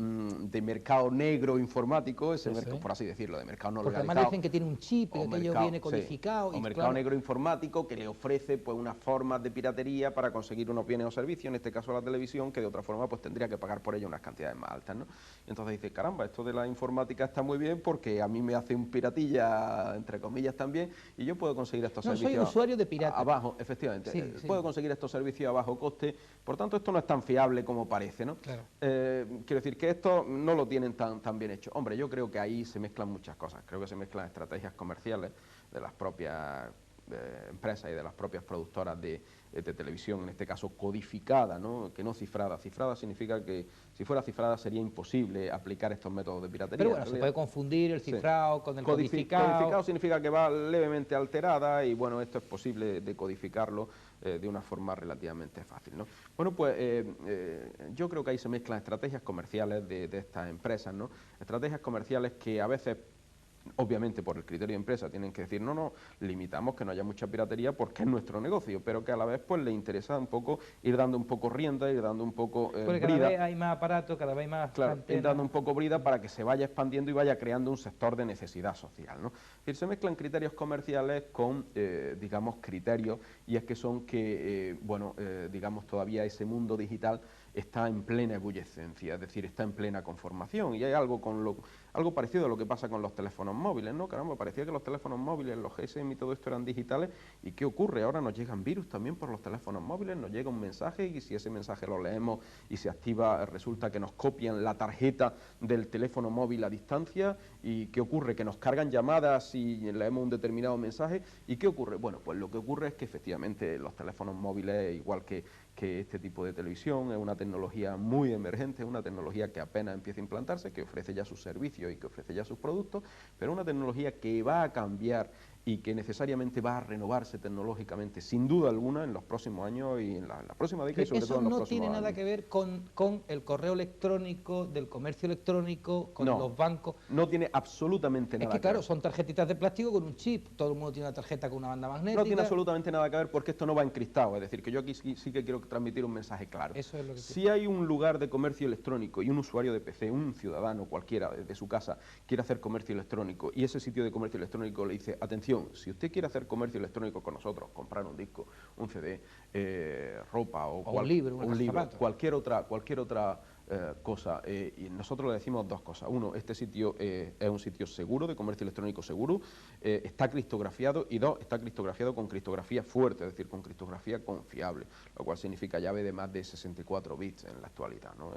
de mercado negro informático, ese mercado, por así decirlo, de mercado no legalizado. Porque además dicen que tiene un chip, que aquello viene codificado. Sí, o mercado negro informático que le ofrece pues unas formas de piratería para conseguir unos bienes o servicios, en este caso la televisión, que de otra forma pues tendría que pagar por ello unas cantidades más altas, ¿no? Entonces dice, caramba, esto de la informática está muy bien porque a mí me hace un piratilla, entre comillas también, y yo puedo conseguir estos servicios. No, soy usuario de pirata. Abajo, efectivamente. Sí. Puedo conseguir estos servicios a bajo coste, por tanto esto no es tan fiable como parece, ¿no? Claro. Quiero decir que esto no lo tienen tan bien hecho. Hombre, yo creo que ahí se mezclan muchas cosas. Creo que se mezclan estrategias comerciales de las propias empresas y de las propias productoras de televisión, en este caso codificada, ¿no? Que no cifrada. Cifrada significa que si fuera cifrada sería imposible aplicar estos métodos de piratería. Pero bueno, se puede confundir el cifrado con el codificado. Codificado significa que va levemente alterada y bueno, esto es posible de codificarlo de una forma relativamente fácil, ¿no? Bueno, pues yo creo que ahí se mezclan estrategias comerciales de estas empresas, ¿no? Estrategias comerciales que a veces, obviamente por el criterio de empresa, tienen que decir, no, limitamos que no haya mucha piratería porque es nuestro negocio, pero que a la vez pues le interesa un poco ir dando un poco rienda, ir dando un poco porque cada vez hay más aparatos, cada vez hay más claro, ir dando un poco brida para que se vaya expandiendo y vaya creando un sector de necesidad social, ¿no? Es decir, se mezclan criterios comerciales con, digamos, criterios, y es que son que, digamos, todavía ese mundo digital está en plena ebullicencia, es decir, está en plena conformación, y hay algo parecido a lo que pasa con los teléfonos móviles, ¿no? Caramba, parecía que los teléfonos móviles, los GSM y todo esto eran digitales, ¿y qué ocurre? Ahora nos llegan virus también por los teléfonos móviles, nos llega un mensaje y si ese mensaje lo leemos y se activa, resulta que nos copian la tarjeta del teléfono móvil a distancia, ¿y qué ocurre? Que nos cargan llamadas y leemos un determinado mensaje, ¿y qué ocurre? Bueno, pues lo que ocurre es que efectivamente los teléfonos móviles, igual que este tipo de televisión, es una tecnología muy emergente, una tecnología que apenas empieza a implantarse, que ofrece ya sus servicios y que ofrece ya sus productos, pero una tecnología que va a cambiar y que necesariamente va a renovarse tecnológicamente, sin duda alguna, en los próximos años y en la próxima década y sobre todo en los próximos años. Eso no tiene nada que ver con el correo electrónico, del comercio electrónico, con los bancos. No tiene absolutamente nada que ver. Es que claro, son tarjetitas de plástico con un chip, todo el mundo tiene una tarjeta con una banda magnética. No tiene absolutamente nada que ver porque esto no va encriptado, es decir, que yo aquí sí que quiero transmitir un mensaje claro. Eso es lo que si hay un lugar de comercio electrónico y un usuario de PC, un ciudadano cualquiera de su casa, quiere hacer comercio electrónico y ese sitio de comercio electrónico le dice, atención, si usted quiere hacer comercio electrónico con nosotros, comprar un disco, un CD, ropa o un libro, cualquier otra cosa, y nosotros le decimos dos cosas. Uno, este sitio es un sitio seguro, de comercio electrónico seguro, está criptografiado, y dos, está criptografiado con criptografía fuerte, es decir, con criptografía confiable, lo cual significa llave de más de 64 bits en la actualidad, ¿no?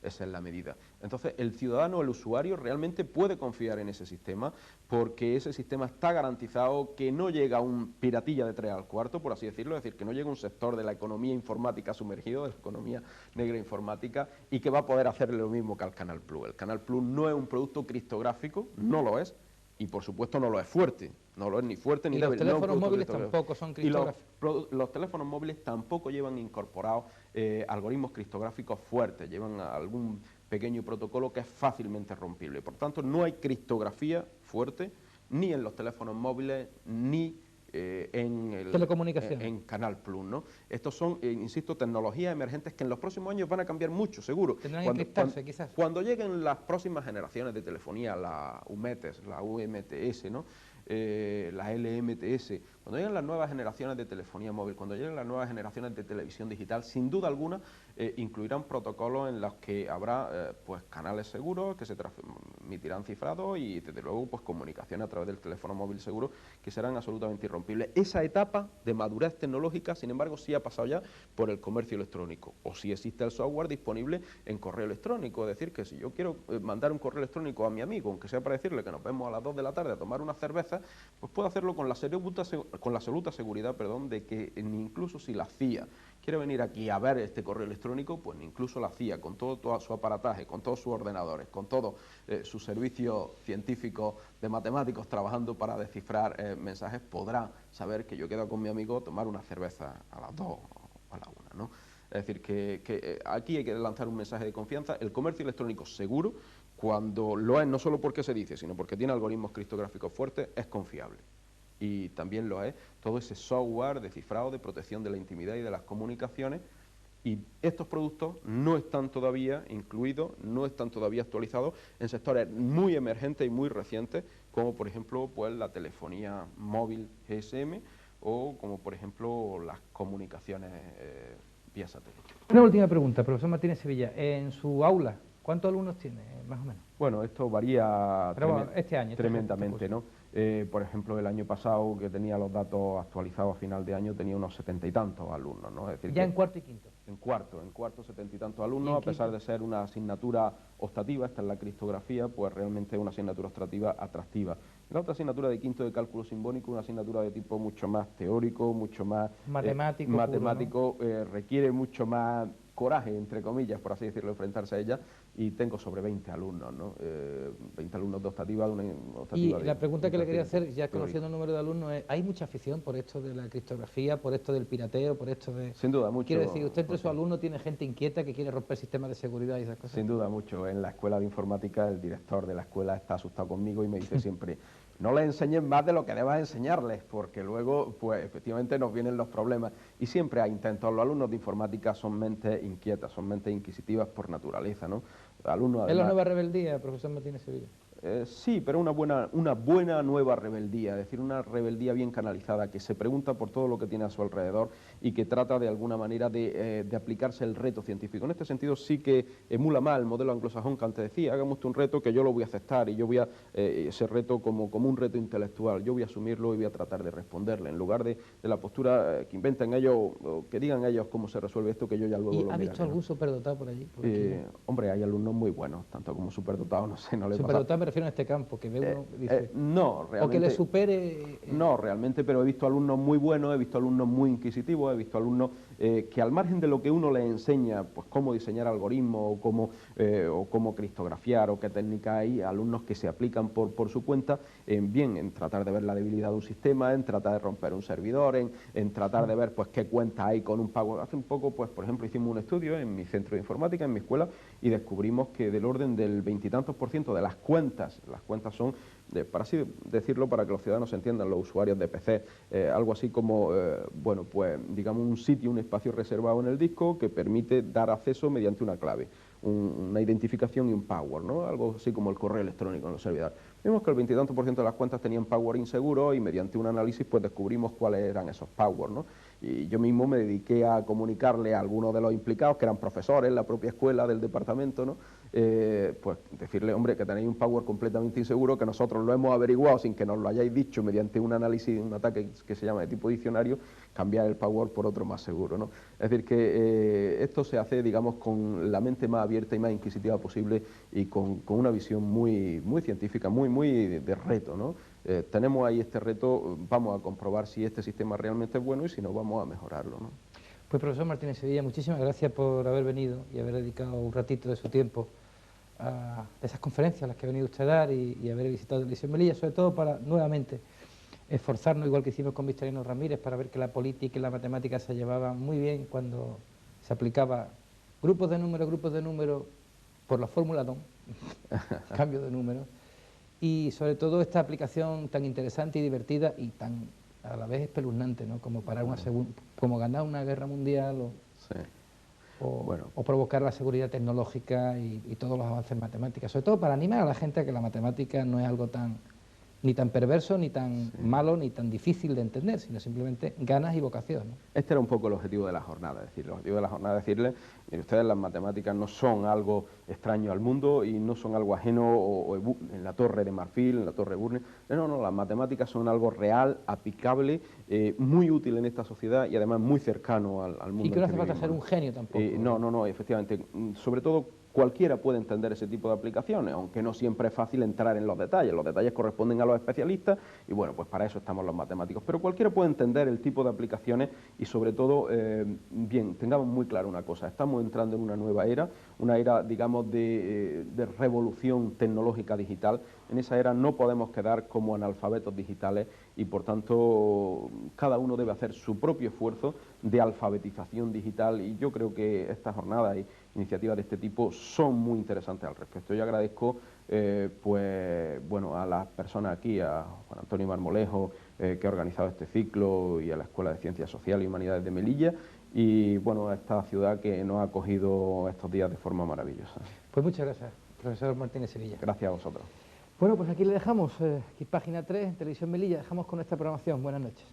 Esa es la medida. Entonces, el ciudadano, el usuario, realmente puede confiar en ese sistema porque ese sistema está garantizado que no llega un piratilla de 3 al cuarto, por así decirlo, es decir, que no llega un sector de la economía informática sumergido, de la economía negra informática, y que va a poder hacerle lo mismo que al Canal Plus. El Canal Plus no es un producto criptográfico, no lo es, y por supuesto no lo es fuerte, no lo es ni fuerte ni débil. Los teléfonos móviles tampoco son criptográficos. Y los teléfonos móviles tampoco llevan incorporados algoritmos criptográficos fuertes, llevan algún pequeño protocolo que es fácilmente rompible. Por tanto, no hay criptografía fuerte ni en los teléfonos móviles ni en Canal Plus, ¿no? Estos son, insisto, tecnologías emergentes que en los próximos años van a cambiar mucho, seguro. Tendrán que encriptarse, quizás. Cuando lleguen las próximas generaciones de telefonía, la UMTS, la UMTS, ¿no? La LMTS, cuando lleguen las nuevas generaciones de telefonía móvil, cuando lleguen las nuevas generaciones de televisión digital, sin duda alguna incluirán protocolos en los que habrá pues canales seguros que se transmitirán cifrados y desde luego pues comunicación a través del teléfono móvil seguro que serán absolutamente irrompibles. Esa etapa de madurez tecnológica, sin embargo, sí ha pasado ya por el comercio electrónico, o si existe el software disponible en correo electrónico, es decir, que si yo quiero mandar un correo electrónico a mi amigo, aunque sea para decirle que nos vemos a las 2 de la tarde a tomar una cerveza, pues puedo hacerlo con la absoluta seguridad, de que ni incluso si la CIA quiere venir aquí a ver este correo electrónico, pues ni incluso la CIA, con todo su aparataje, con todos sus ordenadores, con todos sus servicios científicos de matemáticos trabajando para descifrar mensajes, podrá saber que yo he quedado con mi amigo a tomar una cerveza a las 2 o a la 1, ¿no? Es decir, que aquí hay que lanzar un mensaje de confianza. El comercio electrónico seguro, cuando lo es, no solo porque se dice, sino porque tiene algoritmos criptográficos fuertes, es confiable. Y también lo es todo ese software de cifrado, de protección de la intimidad y de las comunicaciones, y estos productos no están todavía incluidos, no están todavía actualizados en sectores muy emergentes y muy recientes, como por ejemplo pues la telefonía móvil GSM o como por ejemplo las comunicaciones vía satélite. Una última pregunta, profesor Martínez Sevilla, en su aula, ¿cuántos alumnos tiene, más o menos? Bueno, esto varía este año, tremendamente, ¿no? Por ejemplo, el año pasado, que tenía los datos actualizados a final de año, tenía unos 70 y tantos alumnos, ¿no? Es decir, ya en cuarto y quinto. En cuarto 70 y tantos alumnos, a pesar de ser una asignatura optativa, esta es la criptografía, pues realmente es una asignatura optativa atractiva. La otra asignatura de quinto de cálculo simbólico, una asignatura de tipo mucho más teórico, mucho más matemático, puro, ¿no? Requiere mucho más coraje, entre comillas, por así decirlo, enfrentarse a ella, y tengo sobre 20 alumnos, ¿no? 20 alumnos de optativa, una optativa. Y la pregunta que le quería hacer, ya conociendo el número de alumnos, es, ¿hay mucha afición por esto de la criptografía, por esto del pirateo, por esto de...? Sin duda, mucho. Quiero decir, ¿usted entre sus alumnos tiene gente inquieta que quiere romper sistemas de seguridad y esas cosas? Sin duda, mucho. En la escuela de informática, el director de la escuela está asustado conmigo y me dice siempre, no les enseñes más de lo que debas enseñarles, porque luego, pues, efectivamente nos vienen los problemas. Y siempre hay intentos. Los alumnos de informática son mentes inquietas, son mentes inquisitivas por naturaleza, ¿no? Alumnos, además, ¿es la nueva rebeldía, profesor Martínez Sevilla? Sí, pero una buena nueva rebeldía, es decir, una rebeldía bien canalizada, que se pregunta por todo lo que tiene a su alrededor y que trata de alguna manera de aplicarse el reto científico. En este sentido sí que emula más el modelo anglosajón que antes decía, hagamos un reto que yo lo voy a aceptar y yo voy a ese reto como un reto intelectual, yo voy a asumirlo y voy a tratar de responderle, en lugar de la postura que inventen ellos o que digan ellos cómo se resuelve esto, que yo ya luego lo miraré. ¿Ha visto algún superdotado por allí? Hombre, hay alumnos muy buenos, tanto como superdotados, no sé, no le pasa. Me refiero a este campo, que ve uno, dice, no, realmente, o que le supere... No, realmente, pero he visto alumnos muy buenos, he visto alumnos muy inquisitivos, he visto alumnos que al margen de lo que uno les enseña, pues cómo diseñar algoritmos o cómo criptografiar o qué técnicas hay, alumnos que se aplican por su cuenta en tratar de ver la debilidad de un sistema, en tratar de romper un servidor, en tratar de ver pues qué cuentas hay con un pago. Hace un poco, pues por ejemplo, hicimos un estudio en mi centro de informática, en mi escuela, y descubrimos que del orden del 20 y tantos % de las cuentas son, para así decirlo, para que los ciudadanos entiendan, los usuarios de PC, algo así como, bueno, pues digamos un sitio, un espacio reservado en el disco que permite dar acceso mediante una clave, una identificación y un password, ¿no? Algo así como el correo electrónico en los servidores. Vimos que el 20 y tantos % de las cuentas tenían password inseguro y mediante un análisis pues descubrimos cuáles eran esos passwords, ¿no? Y yo mismo me dediqué a comunicarle a algunos de los implicados, que eran profesores en la propia escuela del departamento, ¿no? Pues decirle, hombre, que tenéis un password completamente inseguro, que nosotros lo hemos averiguado sin que nos lo hayáis dicho mediante un análisis, un ataque que se llama de tipo diccionario, cambiar el password por otro más seguro, ¿no? Es decir, que esto se hace, digamos, con la mente más abierta y más inquisitiva posible y con una visión muy científica, muy de reto, ¿no? Tenemos ahí este reto, vamos a comprobar si este sistema realmente es bueno y si no, vamos a mejorarlo, ¿no? Pues profesor Martínez Sevilla, muchísimas gracias por haber venido y haber dedicado un ratito de su tiempo a esas conferencias a las que ha venido usted a dar y haber visitado Televisión Melilla, sobre todo para nuevamente esforzarnos, igual que hicimos con Victorino Ramírez, para ver que la política y la matemática se llevaban muy bien cuando se aplicaba grupos de números por la fórmula DOM, cambio de números, y sobre todo esta aplicación tan interesante y divertida y tan a la vez espeluznante, ¿no? Como parar como ganar una guerra mundial o provocar la seguridad tecnológica y todos los avances en matemáticas, sobre todo para animar a la gente a que la matemática no es algo ni tan perverso, ni tan malo, ni tan difícil de entender, sino simplemente ganas y vocación, ¿no? Este era un poco el objetivo de la jornada, es decir, el objetivo de la jornada es decirle, mire, ustedes las matemáticas no son algo extraño al mundo y no son algo ajeno en la torre de marfil, en la torre de Burne. No, las matemáticas son algo real, aplicable, muy útil en esta sociedad y además muy cercano al mundo. Y que no hace falta ser un genio tampoco. No, efectivamente, sobre todo cualquiera puede entender ese tipo de aplicaciones, aunque no siempre es fácil entrar en los detalles corresponden a los especialistas y bueno, pues para eso estamos los matemáticos, pero cualquiera puede entender el tipo de aplicaciones y sobre todo, bien, tengamos muy claro una cosa, estamos entrando en una nueva era, una era, digamos, de revolución tecnológica digital. En esa era no podemos quedar como analfabetos digitales y por tanto cada uno debe hacer su propio esfuerzo de alfabetización digital y yo creo que esta jornada y iniciativas de este tipo son muy interesantes al respecto. Yo agradezco pues bueno, a las personas aquí, a Juan Antonio Marmolejo, que ha organizado este ciclo, y a la Escuela de Ciencias Sociales y Humanidades de Melilla, y bueno, a esta ciudad que nos ha acogido estos días de forma maravillosa. Pues muchas gracias, profesor Martínez Sevilla. Gracias a vosotros. Bueno, pues aquí le dejamos, aquí página 3, Televisión Melilla, dejamos con esta programación. Buenas noches.